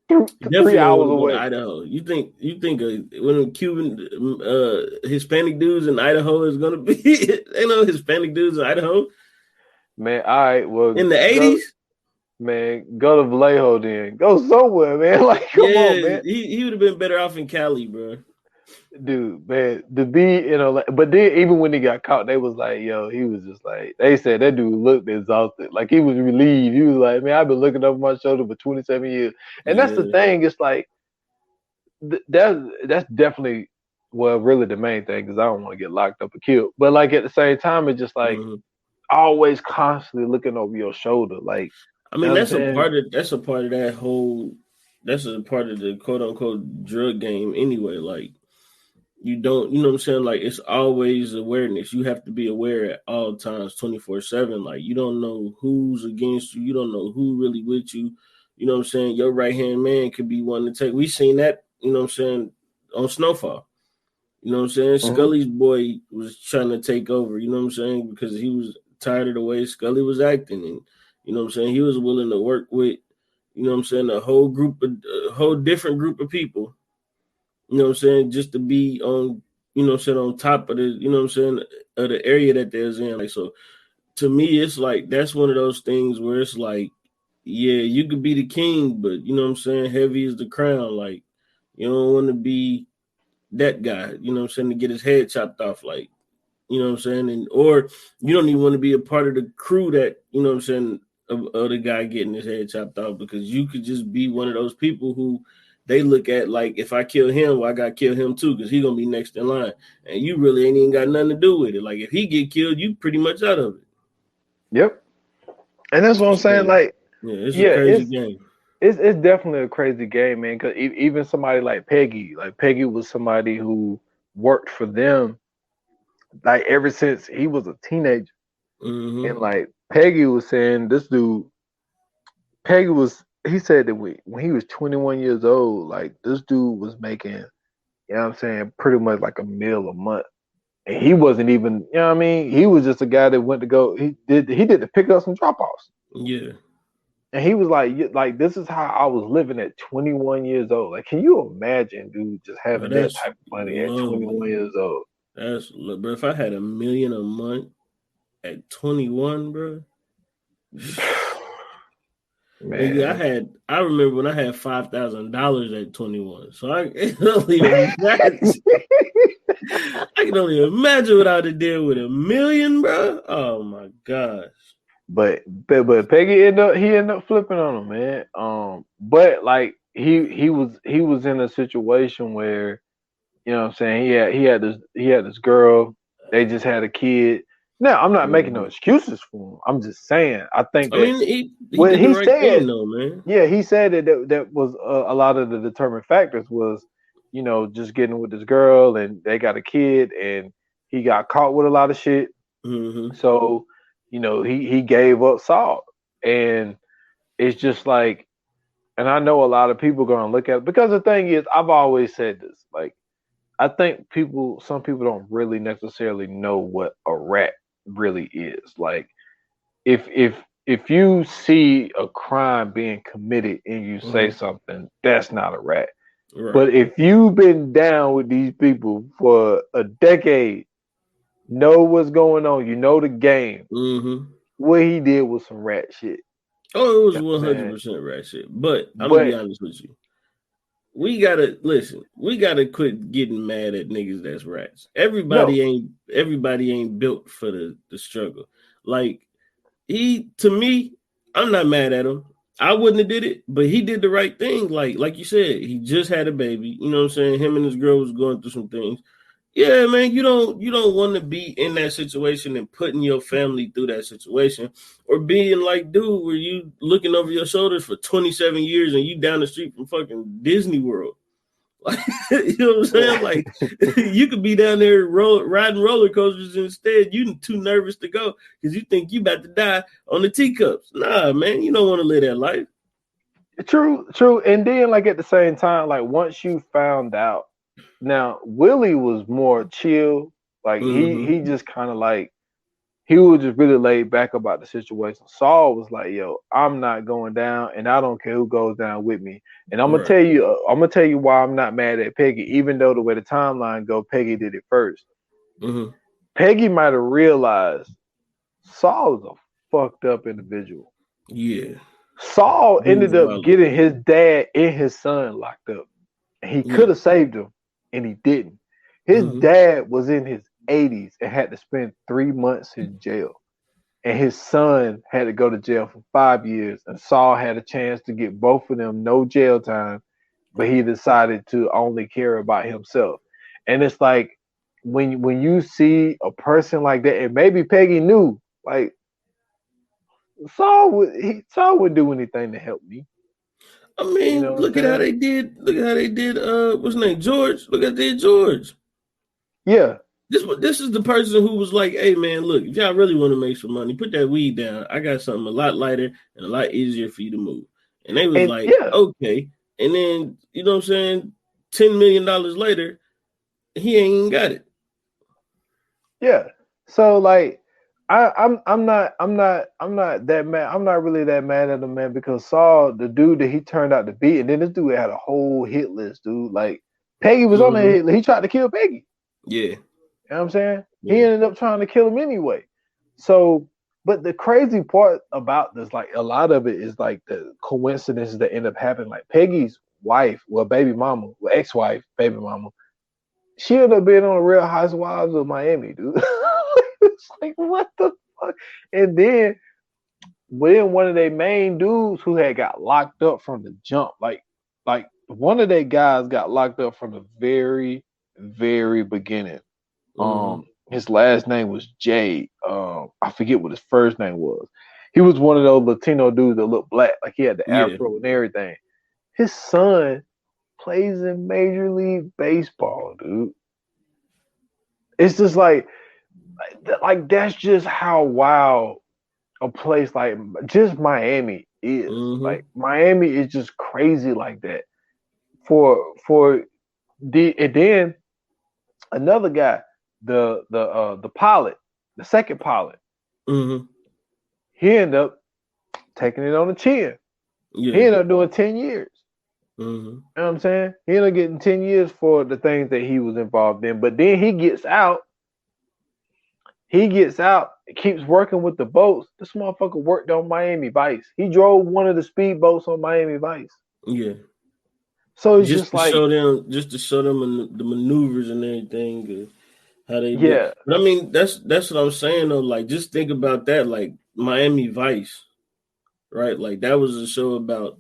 three definitely don't hours want to go to away? Idaho. You think when a Cuban Hispanic dudes in Idaho is gonna be? They know Hispanic dudes in Idaho Man, all right, well, in the go, 80s. man, go to Vallejo then. Go somewhere, man. Like, come Yeah, on, man. he would have been better off in Cali, bro. Dude, man, to be, but then even when he got caught, they was like, yo, he was just like, they said that dude looked exhausted. Like, he was relieved. He was like, man, I've been looking over my shoulder for 27 years. And that's the Yeah. thing. It's like, that's definitely, well, really the main thing, because I don't want to get locked up or killed. But, like, at the same time, it's just like, Mhm. always constantly looking over your shoulder. Like, I you mean, know what I'm saying? that's a part of that whole. That's a part of the quote unquote drug game anyway. Like you don't, you know what I'm saying? Like it's always awareness. You have to be aware at all times, 24/7. Like you don't know who's against you. You don't know who really with you. You know what I'm saying? Your right hand man could be one to take. We seen that, you know what I'm saying, on Snowfall. You know what I'm saying? Mm-hmm. Scully's boy was trying to take over, you know what I'm saying? Because he was tired of the way Scully was acting. And, you know what I'm saying? He was willing to work with, you know what I'm saying, a whole different group of people, you know what I'm saying, just to be on, you know what I'm saying, on top of the, you know what I'm saying, of the area that they're in. Like, so to me, it's like, that's one of those things where it's like, yeah, you could be the king, but, you know what I'm saying, heavy is the crown. Like, you don't want to be that guy, you know what I'm saying, to get his head chopped off, like, you know what I'm saying, and or you don't even want to be a part of the crew that, you know what I'm saying, of the guy getting his head chopped off, because you could just be one of those people who they look at like, if I kill him, well, I got to kill him too, because he's gonna be next in line, and you really ain't even got nothing to do with it. Like if he get killed, you pretty much out of it. Yep. And that's what I'm saying. So Like, yeah, it's a yeah, crazy game. it's definitely a crazy game, man. Because even somebody like Peggy was somebody who worked for them like ever since he was a teenager, Mm-hmm. and like Peggy was saying, this dude Peggy was. He said that when he was 21 years old, like this dude was making, you know what I'm saying, pretty much like a meal a month. And he wasn't even, you know what I mean? He was just a guy that went to go. He did the pickups and drop offs. Yeah. And he was like this is how I was living at 21 years old. Like, can you imagine, dude, just Bro, having that that's type of money at 21 lovely. years old? Bro, if I had $1 million a month at 21, bro. Man, I remember when I had $5,000 at 21. So I can only imagine. I can only imagine what I'd have did with $1 million, bro. Oh my gosh. but Peggy ended up flipping on him, man. But like he was in a situation where, you know what I'm saying, he had this girl, they just had a kid. Now, I'm not making no Mhm. excuses for him. I'm just saying I think I that mean, he what did the he right said, thing though, man. yeah, he said that was a lot of the determined factors was, just getting with this girl and they got a kid and he got caught with a lot of shit. Mm-hmm. So, he gave up Saul. And it's just like, and I know a lot of people gonna look at it because the thing is, I've always said this. Like, I think some people don't really necessarily know what a rat really is. Like, if you see a crime being committed and you say Mm-hmm. something, that's not a rat. Right. But if you've been down with these people for a decade, know what's going on, you know the game. Mm-hmm. What he did was some rat shit. Oh, it You was know what I'm saying? 100% rat shit. But I'm gonna be But honest with you. We gotta listen. We gotta quit getting mad at niggas that's rats. no, Everybody ain't built for the struggle. Like to me, I'm not mad at him. I wouldn't have did it, but he did the right thing. Like you said, he just had a baby. You know what I'm saying? Him and his girl was going through some things. Yeah, man, you don't want to be in that situation and putting your family through that situation, or being like, dude, where you looking over your shoulders for 27 years and you down the street from fucking Disney World. Like, you know what I'm saying? Like, you could be down there riding roller coasters instead. You too nervous to go because you think you about to die on the teacups. Nah, man, you don't want to live that life. true, true. And then like at the same time, like once you found out, now Willie was more chill. Like he Mm-hmm. just kind of like he was just really laid back about the situation. Saul was like, "Yo, I'm not going down, and I don't care who goes down with me." And Right. I'm gonna tell you why I'm not mad at Peggy, even though the way the timeline go, Peggy did it first. Mm-hmm. Peggy might have realized Saul is a fucked up individual. Yeah. Saul Dude's ended up violent. getting his dad and his son locked up. And he Yeah. could have saved him, and he didn't. His Mm-hmm. dad was in his 80s and had to spend 3 months in jail. And his son had to go to jail for 5 years. And Saul had a chance to get both of them no jail time, but he decided to only care about himself. And it's like when you see a person like that, and maybe Peggy knew, like Saul would do anything to help me. I You mean, know what I'm look at how saying? they did. Look at how they did. What's his name? George. Look at they did George. Yeah, This is the person who was like, "Hey man, look, if y'all really want to make some money, put that weed down. I got something a lot lighter and a lot easier for you to move." And they was and like, yeah, "Okay." And then you know what I'm saying? $10 million later, he ain't even got it. yeah. So like, I'm not that mad. I'm not really that mad at him, man, because Saul, the dude that he turned out to be, and then this dude had a whole hit list, dude. Like Peggy was on the Mm-hmm. hit list. He tried to kill Peggy. Yeah, You know what I'm saying? He yeah, ended up trying to kill him anyway. So, but the crazy part about this, like a lot of it is like the coincidences that end up happening. Like Peggy's wife, well, baby mama, well, ex-wife, baby mama, she ended up being on the Real Housewives of Miami, dude. It's like what the fuck? And then when one of their main dudes who had got locked up from the jump, like one of their guys got locked up from the very, very beginning. mm-hmm. His last name was Jay. I forget what his first name was. He was one of those Latino dudes that looked black, like he had the Yeah. afro and everything. His son plays in Major League Baseball, dude. It's just like that's just how wild a place like just Miami is. Mm-hmm. Like Miami is just crazy like that. For and then another guy, the pilot, the second pilot, Mm-hmm. he ended up taking it on the chin. He Yeah. ended up doing 10 years. Mm-hmm. You know what I'm saying? He ended up getting 10 years for the things that he was involved in. But then he gets out, keeps working with the boats. This motherfucker worked on Miami Vice. He drove one of the speedboats on Miami Vice. Yeah. So it's Just just to like, show them, the maneuvers and everything, how they did. yeah, But I mean, that's what I'm saying though. Like, just think about that. Like Miami Vice, right? Like that was a show about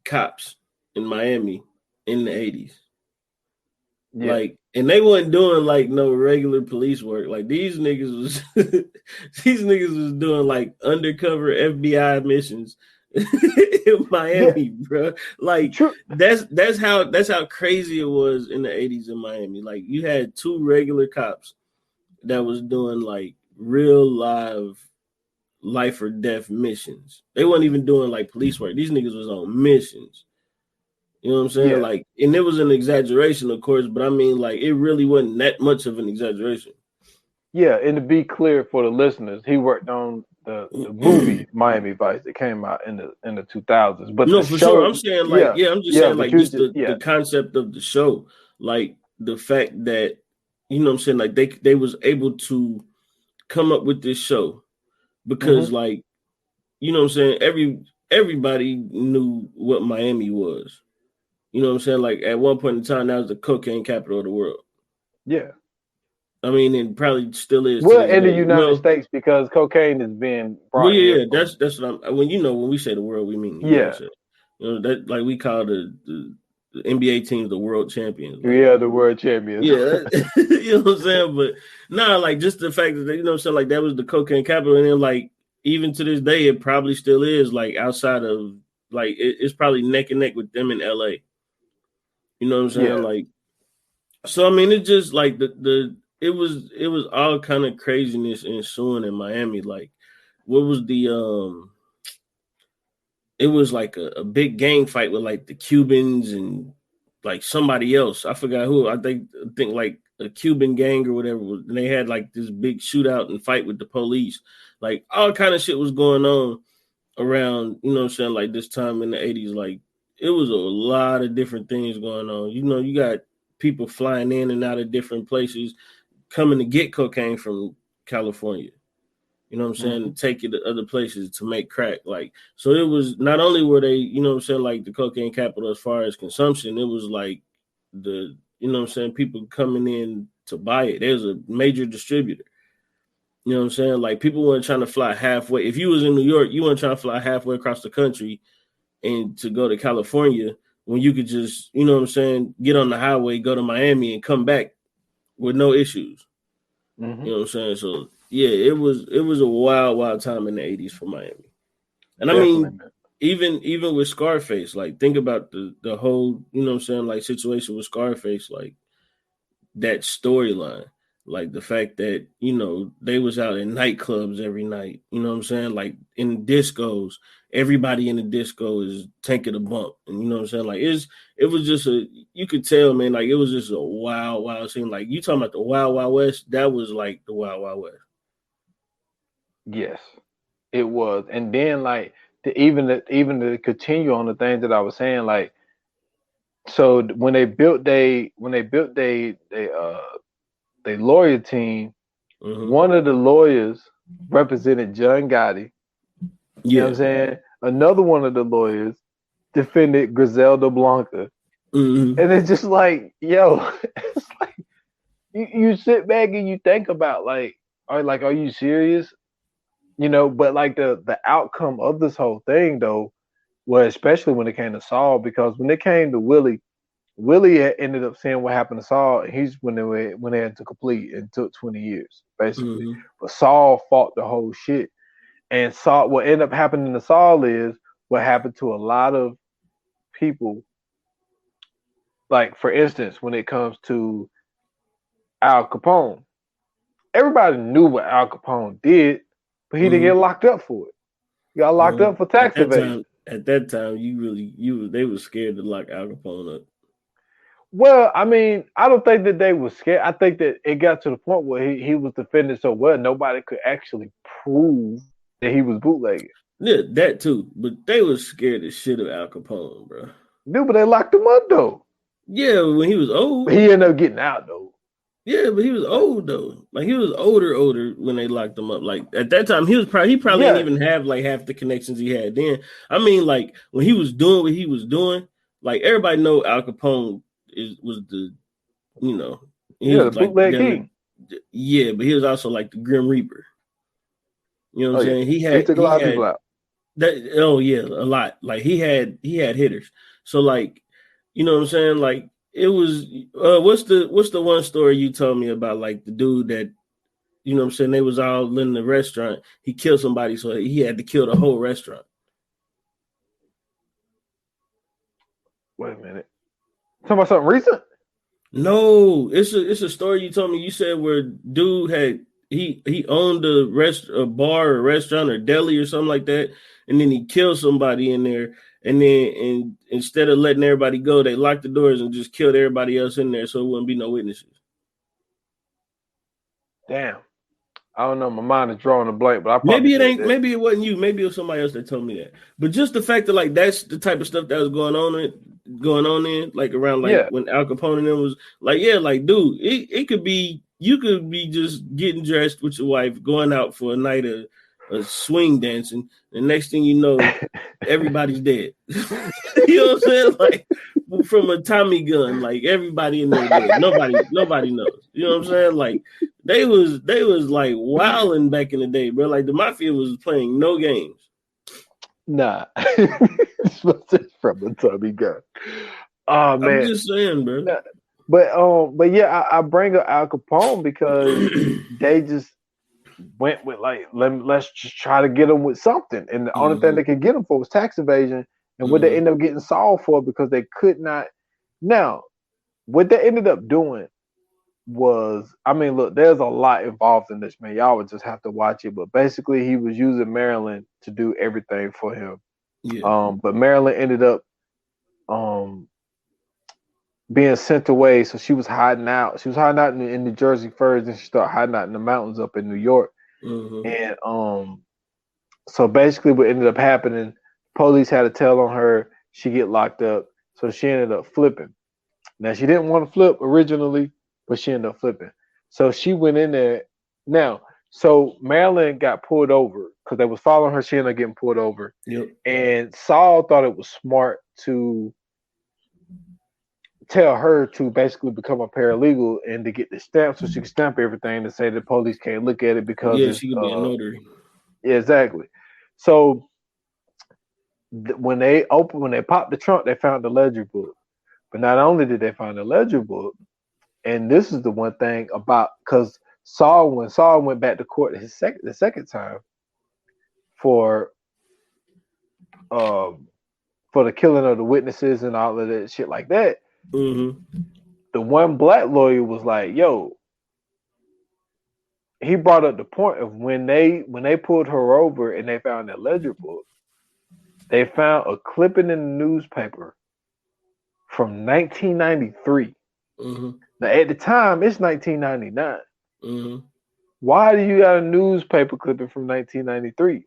cops in Miami in the 80s. yeah, Like, and they wasn't doing like no regular police work. Like these niggas was these niggas was doing like undercover FBI missions in yeah, Miami, bro. Like true, that's how crazy it was in the 80s in Miami. Like you had two regular cops that was doing like real life or death missions. They weren't even doing like police work. These niggas was on missions. You know what I'm saying? yeah, Like, and it was an exaggeration, of course, but I mean, like, it really wasn't that much of an exaggeration. yeah. And to be clear for the listeners, he worked on the movie Miami Vice that came out in the 2000s. But the No, for sure. show, I'm saying, like, yeah, yeah, I'm just yeah. saying, But like, you just just, the concept of the show, like the fact that, you know what I'm saying, like they was able to come up with this show because, mm-hmm. like, you know what I'm saying, everybody knew what Miami was. You know what I'm saying? Like at one point in time, that was the cocaine capital of the world. Yeah. I mean, it probably still is to Well, this in the day. United States, because cocaine is being Well, brought yeah, here yeah, from. that's what I'm. When we say the world, we mean the Yeah, USA. You know that like we call the NBA teams the world champions. Like, yeah, the world champions. yeah, you know what I'm saying. But nah, like just the fact that you know what I'm saying, like that was the cocaine capital, and then like even to this day, it probably still is. Like outside of like it's probably neck and neck with them in LA. You know what I'm saying? Yeah, Like so, I mean, it just like it was all kind of craziness ensuing in Miami. Like, what was the it was like a big gang fight with like the Cubans and like somebody else. I forgot who. I think like a Cuban gang or whatever. And they had like this big shootout and fight with the police. Like all kind of shit was going on around, you know what I'm saying, like this time in the 80s. Like it was a lot of different things going on. You know, you got people flying in and out of different places coming to get cocaine from California. You know what I'm saying? mm-hmm. To take it to other places to make crack. Like, so it was not only were they, you know what I'm saying, like the cocaine capital as far as consumption, it was like you know what I'm saying, people coming in to buy it. There's a major distributor. You know what I'm saying? Like people weren't trying to fly halfway. If you was in New York, you weren't trying to fly halfway across the country and to go to California when you could just, you know what I'm saying, get on the highway, go to Miami and come back with no issues. Mm-hmm. You know what I'm saying? So yeah, it was a wild time in the 80s for Miami. And I Definitely, mean, man. even with Scarface, like think about the whole, you know what I'm saying, like situation with Scarface, like that storyline. Like the fact that, you know, they was out in nightclubs every night, you know what I'm saying? Like in discos, everybody in the disco is taking a bump. And you know what I'm saying? Like it was just you could tell, man, like it was just a wild scene. Like you talking about the Wild West, that was like the Wild West. Yes, it was. And then like even to continue on the things that I was saying, like so when they built they lawyer team, Mm-hmm. one of the lawyers represented John Gotti. You know what I'm Yeah. saying? Another one of the lawyers defended Griselda Blanca. Mm-hmm. And it's just like, yo, it's like you sit back and you think about are you serious? You know, but like the outcome of this whole thing though, well, especially when it came to Saul, because when it came to Willie had ended up seeing what happened to Saul. He's when they had to complete and took 20 years basically. Mm-hmm. But Saul fought the whole shit, and Saul. What ended up happening to Saul is what happened to a lot of people. Like for instance, when it comes to Al Capone, everybody knew what Al Capone did, but he didn't get Mm-hmm. locked up for it. Got locked up for tax evasion. At that time, they were scared to lock Al Capone up. Well, I mean, I don't think that they were scared. I think that it got to the point where he was defended so well, nobody could actually prove that he was bootlegging. Yeah, that too. But they were scared as shit of Al Capone, bro. Dude, but they locked him up though. Yeah, when he was old. He ended up getting out though. Yeah, but he was old though. Like he was older when they locked him up. Like at that time, he probably didn't even have like half the connections he had then. I mean, like when he was doing what he was doing, like everybody know Al Capone was the, he was the like bootleg king. Yeah, but he was also like the Grim Reaper. You know what I'm saying? He took a lot of people out. That, oh yeah, a lot. Like he had hitters. So like, you know what I'm saying? Like it was what's the one story you told me about, like the dude that, you know what I'm saying, they was all in the restaurant, he killed somebody, so he had to kill the whole restaurant. Wait a minute. Talking about something recent? No, it's a story you told me. You said where dude had he owned a bar or restaurant or deli or something like that, and then he killed somebody in there, and instead of letting everybody go, they locked the doors and just killed everybody else in there, so it wouldn't be no witnesses. Damn, I don't know. My mind is drawing a blank, but maybe it ain't. That. Maybe it wasn't you. Maybe it was somebody else that told me that. But just the fact that like that's the type of stuff that was going on in like around like when Al Capone and them was like, yeah, like dude, it could be, you could be just getting dressed with your wife, going out for a night of swing dancing, and next thing you know, everybody's dead. You know what I'm saying? Like from a Tommy gun, like everybody in there dead. Nobody knows. You know what I'm saying? Like they was like wilding back in the day, bro. Like the mafia was playing no games. Nah. From a Tommy gun. Oh man. I'm just saying, bro. Nah. But yeah, I bring up Al Capone because they just went with like, let's just try to get them with something, and the only thing they could get them for was tax evasion, and what they ended up getting solved for because they could not. Now, what they ended up doing was, I mean, look, there's a lot involved in this, man. Y'all would just have to watch it, but basically, he was using Maryland to do everything for him. Yeah. But Maryland ended up being sent away, so she was hiding out. She was hiding out in New Jersey first, and she started hiding out in the mountains up in New York. And so basically, what ended up happening, police had a tell on her. She get locked up, so she ended up flipping. Now she didn't want to flip originally, but she ended up flipping. So she went in there. Now, so Marilyn got pulled over because they was following her. She ended up getting pulled over. Yep. And Saul thought it was smart to tell her to basically become a paralegal and to get the stamp so she can stamp everything to say the police can't look at it because she could be a notary. Yeah, exactly. So when they popped the trunk, they found the ledger book. But not only did they find the ledger book, and this is the one thing about, because when Saul went back to court the second time for the killing of the witnesses and all of that shit like that, the one black lawyer was like, yo, he brought up the point of when they pulled her over and they found that ledger book, they found a clipping in the newspaper from 1993. Now at the time it's 1999. Why do you got a newspaper clipping from 1993?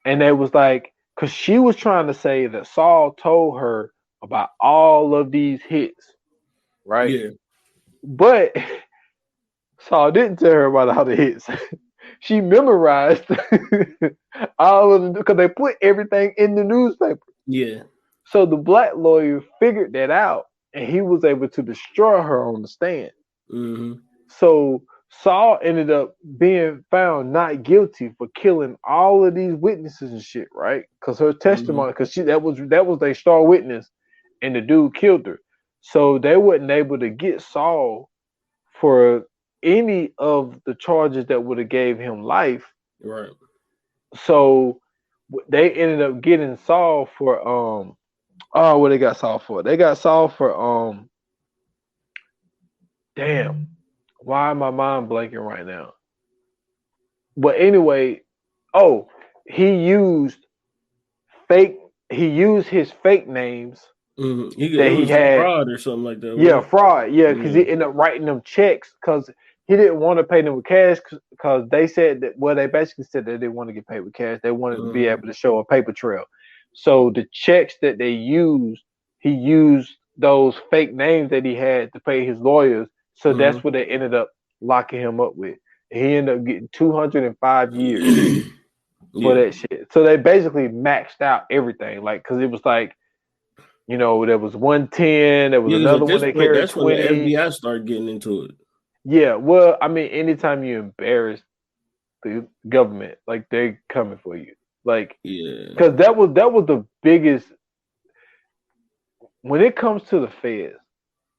And they was like, because she was trying to say that Saul told her about all of these hits, right? Yeah. But Saul didn't tell her about all the hits. She memorized all of them because they put everything in the newspaper. Yeah. So the black lawyer figured that out, and he was able to destroy her on the stand. So Saul ended up being found not guilty for killing all of these witnesses and shit, right? Because her testimony, because that was their star witness, and the dude killed her. So they wasn't able to get Saul for any of the charges that would have gave him life. Right. So they ended up getting Saul for what they got Saul for? They got Saul for damn. Why am my mind blanking right now? But anyway, he used fake. He used his fake names It that he was had. fraud or something like that, Yeah, wasn't fraud. Yeah, because he it? ended up writing them checks because he didn't want to pay them with cash because they said that. Well, they basically said that they didn't want to get paid with cash. They wanted to be able to show a paper trail. So the checks that they used, he used those fake names that he had to pay his lawyers. So that's what they ended up locking him up with. He ended up getting 205 years for Yeah. that shit. So they basically maxed out everything, like because it was like there was 110, there was Yeah, because another at one this that point, carried that's when the 20. FBI started getting into it. Yeah, well, I mean, anytime you embarrass the government, like they coming for you, like Yeah. because that was the biggest when it comes to the feds.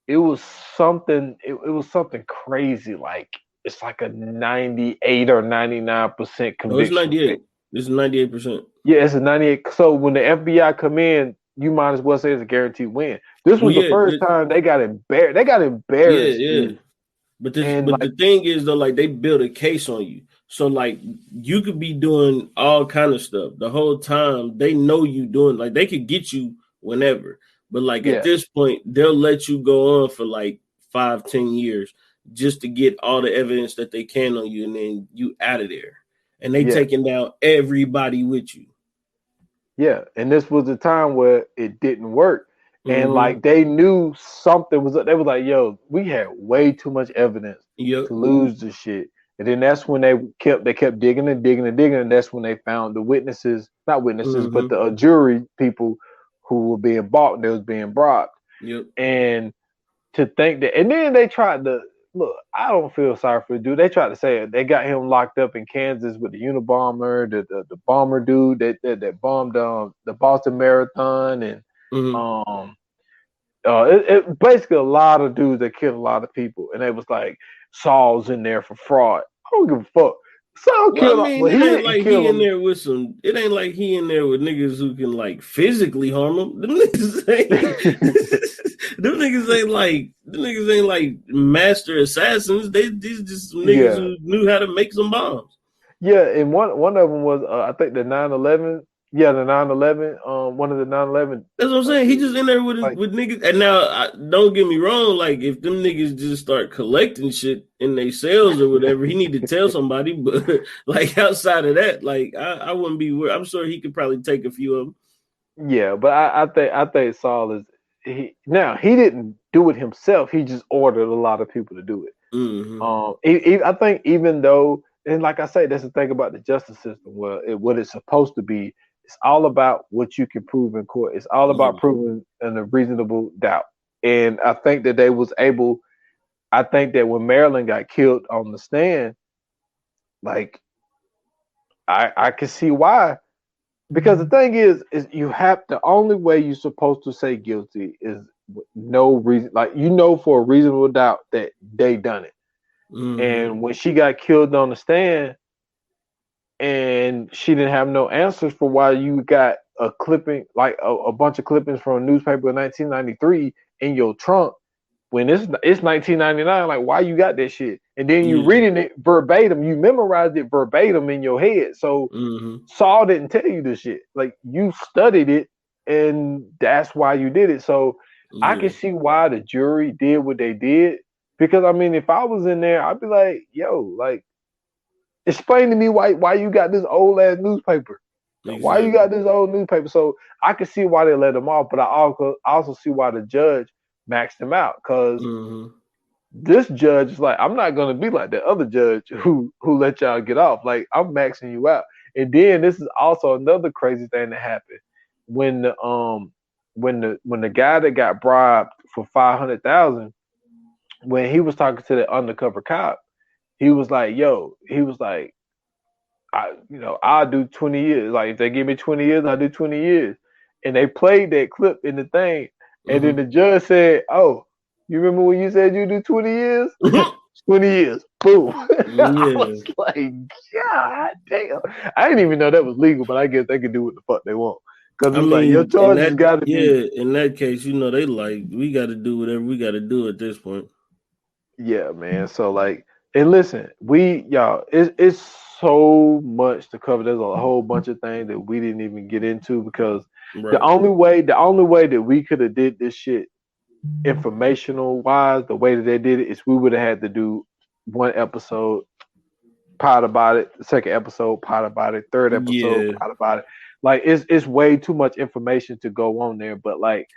It was something. It was something crazy. Like it's like a 98 or 99% No, it's conviction rate. 98. It's 98%. Yeah, it's a 98. So when the FBI come in, you might as well say it's a guaranteed win. This Well, was the yeah, first time they got embarrassed. They got yeah, embarrassed, yeah. dude. And But like, the thing is though, like they build a case on you. So like you could be doing all kind of stuff the whole time. They know you doing like they could get you whenever. But like at yeah, this point, they'll let you go on for like 5, 10 years just to get all the evidence that they can on you, and then you out of there. And they yeah, taking down everybody with you. yeah. And this was the time where it didn't work. And Mm-hmm. like they knew something was up. They was like, yo, we had way too much evidence Yep. to lose the shit. And then that's when they kept digging and digging and digging, and that's when they found the witnesses, not witnesses, but Mm-hmm. the jury people who were being bought and they was being bribed. Yep. And to think that, and then they tried to look. I don't feel sorry for the dude. They tried to say they got him locked up in Kansas with the Unabomber, the bomber dude that bombed the Boston Marathon, and Mm-hmm. um, it basically a lot of dudes that killed a lot of people, and it was like Saul's in there for fraud. I don't give a fuck. Saul Well, I killed, mean, well, it he ain't didn't like he kill in him. there with some. It ain't like he in there with niggas who can like physically harm him. Them niggas ain't. Them niggas ain't like master assassins. These just some niggas Yeah, who knew how to make some bombs. yeah, and one of them was I think the 9/11. Yeah, the 9/11. One of the 9/11. That's what I'm saying. He just in there Like with niggas. And now, don't get me wrong. Like, if them niggas just start collecting shit in their cells or whatever, he need to tell somebody. But like outside of that, like I wouldn't be worried. I'm sure he could probably take a few of them. yeah, but I think Saul is he didn't do it himself. He just ordered a lot of people to do it. Mm-hmm. I think even though, and like I say, that's the thing about the justice system. Well, what it's supposed to be, it's all about what you can prove in court. It's all about Yeah. proving in a reasonable doubt. And I think that they was able. I think that when Maryland got killed on the stand, like I can see why. Because the thing is you have the only way you're supposed to say guilty is no reason, like for a reasonable doubt that they done it. Mm-hmm. And when she got killed on the stand, and she didn't have no answers for why you got a clipping, like a bunch of clippings from a newspaper in 1993 in your trunk, when it's 1999, like why you got that shit? And then you Yeah. reading it verbatim, you memorized it verbatim in your head. So Mm-hmm. Saul didn't tell you this shit. Like you studied it, and that's why you did it. So I can Yeah. see why the jury did what they did. Because I mean, if I was in there, I'd be like, "Yo, like, explain to me why you got this old ass newspaper? Why you Exactly. got this old newspaper?" So I can see why they let him off, but I also see why the judge maxed him out because Mm-hmm. this judge is like, I'm not gonna be like the other judge who let y'all get off. Like I'm maxing you out. And then this is also another crazy thing that happened when the guy that got bribed for 500,000, when he was talking to the undercover cop, he was like, "Yo," he was like, I'll do 20 years. Like if they give me 20 years, I'll do 20 years." And they played that clip in the thing, and then Mm-hmm. the judge said, "Oh, you remember when you said you do 20 years?" 20 years. Boom. I Yeah. was like, God damn. I didn't even know that was legal, but I guess they can do what the fuck they want. Because I it's like, your mean, in charges that got to be, yeah, in that case, they like we got to do whatever we got to do at this point. yeah, man. So, like, And listen, it's so much to cover. There's a whole bunch of things that we didn't even get into because Right. the only way that we could have did this shit informational wise, the way that they did it is we would have had to do one episode, pot about it, the second episode, pot about it, third episode, Yeah. pot about it. Like it's way too much information to go on there, but like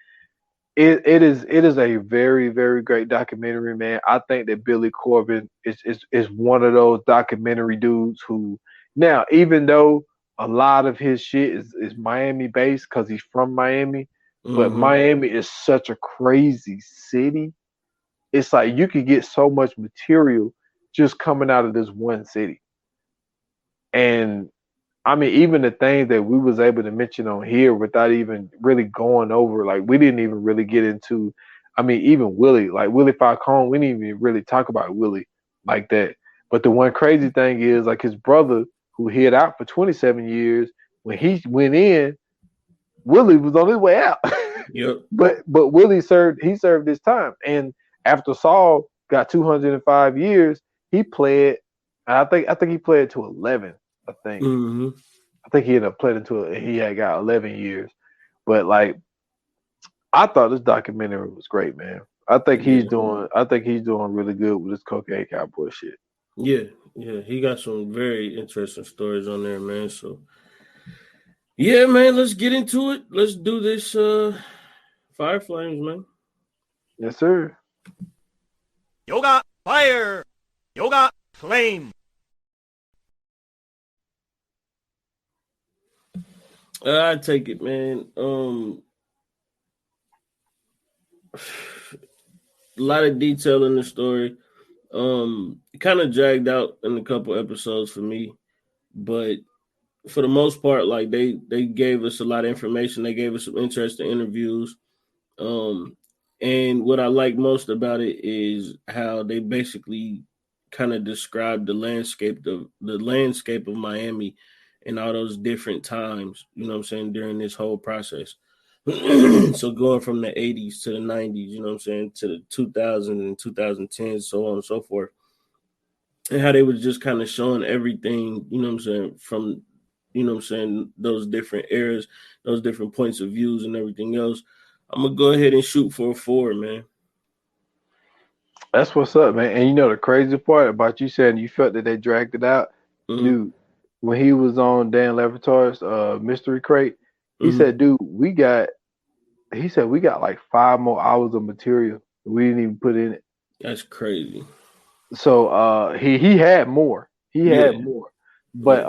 it is a very very great documentary, man. I think that Billy Corbin is one of those documentary dudes who now even though a lot of his shit is Miami based because he's from Miami, but Mm-hmm. Miami is such a crazy city. It's like you could get so much material just coming out of this one city, and I mean, even the things that we was able to mention on here without even really going over, like we didn't even really get into. I mean, even Willie, like Willie Falcone, we didn't even really talk about Willie like that. But the one crazy thing is, like his brother, who hid out for 27 years, when he went in, Willie was on his way out. Yep. but Willie served his time, and after Saul got 205 years, he pled. I think he pled to 11. I think. Mm-hmm. I think he ended up playing into it. He had got 11 years, but like I thought this documentary was great, man. I think he's Yeah. doing. I think he's doing really good with this cocaine cowboy shit. Yeah. Yeah. He got some very interesting stories on there, man. So yeah, man, let's get into it. Let's do this Fire Flames, man. Yes, sir. Yoga fire. Yoga flame. I take it, man. A lot of detail in the story. Kind of dragged out in a couple episodes for me, but for the most part, like they gave us a lot of information. They gave us some interesting interviews. And what I like most about it is how they basically kind of described the landscape of Miami and all those different times, you know what I'm saying, during this whole process. So going from the 80s to the 90s, you know what I'm saying, to the 2000s and 2010s, so on and so forth. And how they was just kind of showing everything, you know what I'm saying, from, you know what I'm saying, those different eras, those different points of views and everything else. I'm going to go ahead and shoot for a 4, man. That's what's up, man. And you know the crazy part about you saying you felt that they dragged it out, Mm-hmm. dude. When he was on Dan Levitar's Mystery Crate, he Mm-hmm. said, "Dude, he said we got like 5 more hours of material we didn't even put in it." That's crazy. So he had more. He had more. But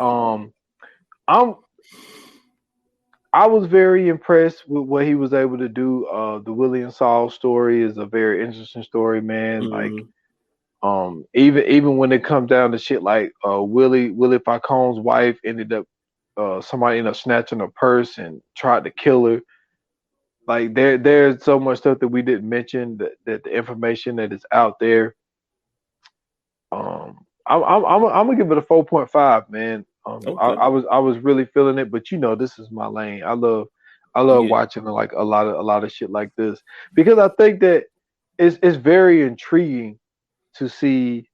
I was very impressed with what he was able to do. The Willie and Saul story is a very interesting story, man. Mm-hmm. Like even when it comes down to shit like Willie Falcone's wife ended up somebody ended up snatching her purse and tried to kill her. Like there's so much stuff that we didn't mention that the information that is out there. I'm gonna give it a 4.5, man. Okay. I was really feeling it, but you know this is my lane. I love watching like a lot of shit like this because I think that it's very intriguing to see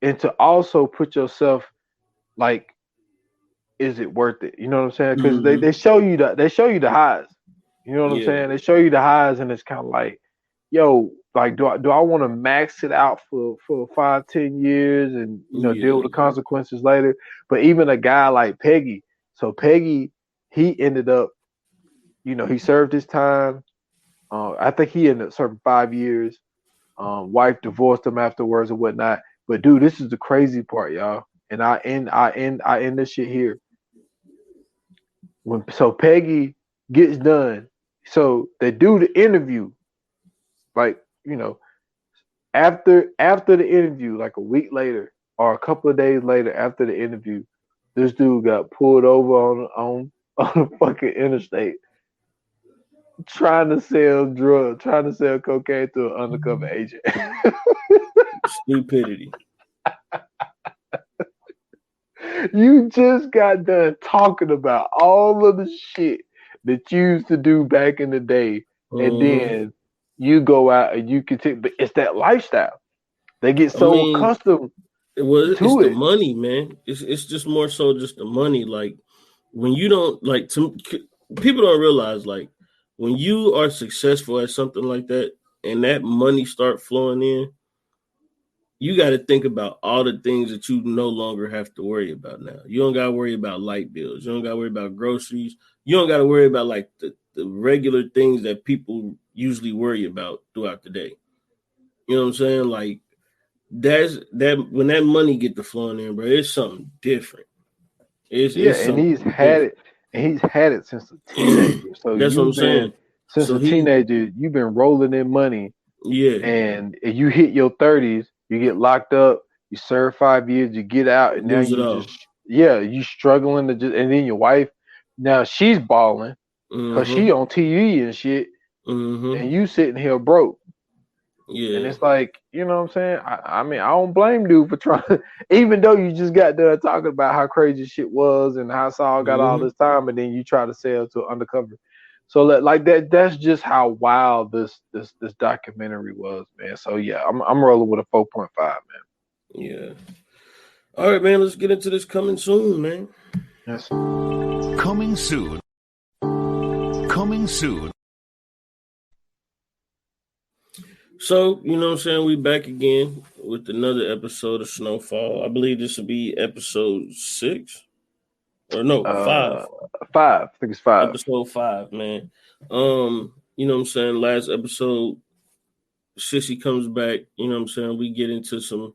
and to also put yourself like, is it worth it? You know what I'm saying? Because Mm-hmm. they show you the highs. You know what I'm saying? They show you the highs, and it's kind of like, yo, like do I want to max it out for 5-10 years and deal with the consequences later? But even a guy like Peggy, so Peggy, he ended up, he served his time. I think he ended up serving 5 years. Wife divorced him afterwards and whatnot. But dude, this is the crazy part, y'all. And I end this shit here. So Peggy gets done. So they do the interview, like, after the interview, like a week later or a couple of days later after the interview, this dude got pulled over on the fucking interstate trying to sell cocaine to an undercover agent. Stupidity. You just got done talking about all of the shit that you used to do back in the day, and then you go out and you continue. But it's that lifestyle. They get I so mean, accustomed it's to the it. money, man. It's just more so just the money. Like when you don't like people don't realize like when you are successful at something like that and that money start flowing in, you got to think about all the things that you no longer have to worry about now. You don't got to worry about light bills. You don't got to worry about groceries. You don't got to worry about like the regular things that people usually worry about throughout the day. You know what I'm saying? Like that's that when that money get to flowing in, bro, it's something different. Yeah, It's and something different. he's had it since a teenager. So That's what I'm you've saying. been since So a he, teenager, you've been rolling in money, yeah, and if you hit your 30s, you get locked up, you serve 5 years, you get out, and now lose it you all. just you struggling to just, and then your wife, now she's balling because Mm-hmm. she on TV and shit, Mm-hmm. and you sitting here broke. And Yeah. it's like, you know what I'm saying? I mean, I don't blame dude for trying, even though you just got done talking about how crazy shit was and how Saul got all Mm-hmm. this time, and then you try to sell to undercover. So like that's just how wild this documentary was, man. So yeah, I'm rolling with a 4.5, man. Yeah. All right, man. Let's get into this coming soon, man. Yes. Coming soon. Coming soon. So, you know what I'm saying? We back again with another episode of Snowfall. I believe this will be episode 6. Or no, 5. 5. I think it's 5. Episode 5, man. You know what I'm saying? Last episode, Sissy comes back, you know what I'm saying? We get into some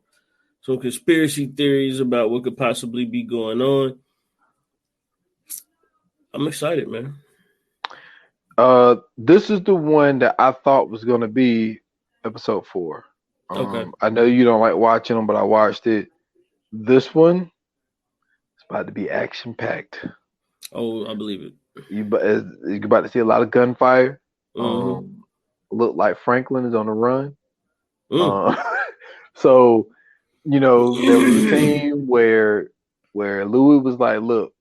conspiracy theories about what could possibly be going on. I'm excited, man. This is the one that I thought was gonna be episode 4. Okay. I know you don't like watching them, but I watched it. This one is about to be action packed. Oh, I believe it. You're about to see a lot of gunfire. Mm-hmm. Look like Franklin is on the run. Mm. Uh, so there was a scene where Louis was like, "Look,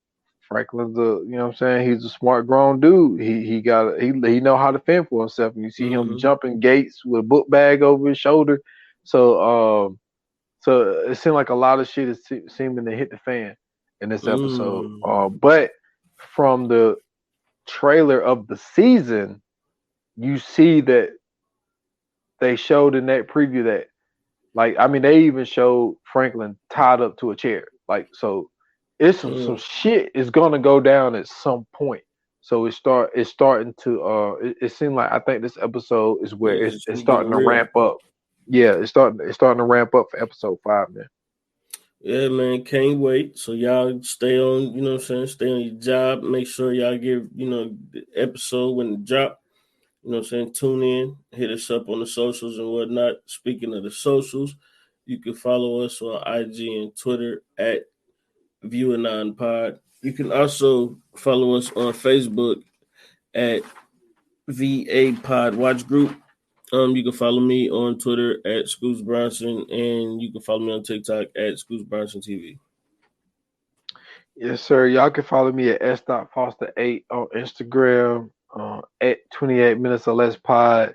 Franklin's what I'm saying, he's a smart grown dude. He know how to fend for himself." And you see him Mm-hmm. jumping gates with a book bag over his shoulder. So it seemed like a lot of shit is seeming to hit the fan in this episode. Mm. But from the trailer of the season, you see that they showed in that preview that, like, I mean, they even showed Franklin tied up to a chair. Like, so it's some Mm. shit is gonna go down at some point. So it's starting to it seemed like, I think this episode is where Yeah, it's we getting starting to real. ramp up. Yeah, it's starting to ramp up for episode 5, man. Yeah, man, can't wait. So y'all stay on, you know what I'm saying, stay on your job. Make sure y'all give, the episode when it drop. You know what I'm saying? Tune in, hit us up on the socials and whatnot. Speaking of the socials, you can follow us on IG and Twitter at ViewAnon You can also follow us on Facebook at VA Pod Watch Group. You can follow me on Twitter at Scoots Bronson, and you can follow me on TikTok at Scoots Bronson TV. Yes, sir. Y'all can follow me at s.foster8 on Instagram, at 28 minutes or less pod.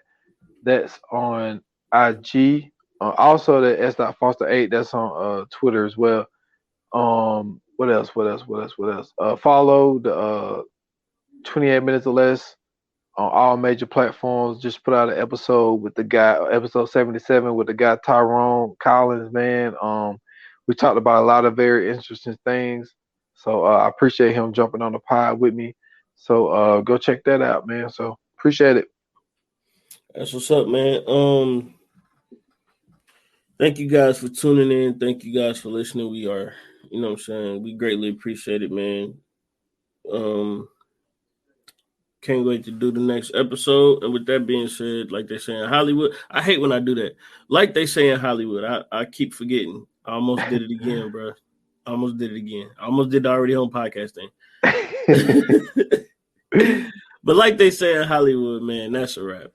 That's on IG. Also, the s.foster8, that's on Twitter as well. What else? Follow the 28 minutes or less on all major platforms. Just put out an episode with the guy, episode 77 with the guy Tyrone Collins, man. We talked about a lot of very interesting things. So I appreciate him jumping on the pod with me. So go check that out, man. So appreciate it. That's what's up, man. Thank you guys for tuning in. Thank you guys for listening. We are, you know what I'm saying, we greatly appreciate it, man. Can't wait to do the next episode. And with that being said, like they say in Hollywood, I hate when I do that. Like they say in Hollywood, I keep forgetting. I almost did it again, bro. I almost did it again. I almost did the already home podcast thing. But like they say in Hollywood, man, that's a wrap.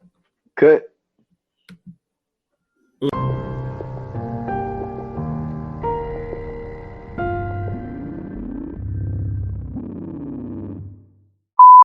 Cut.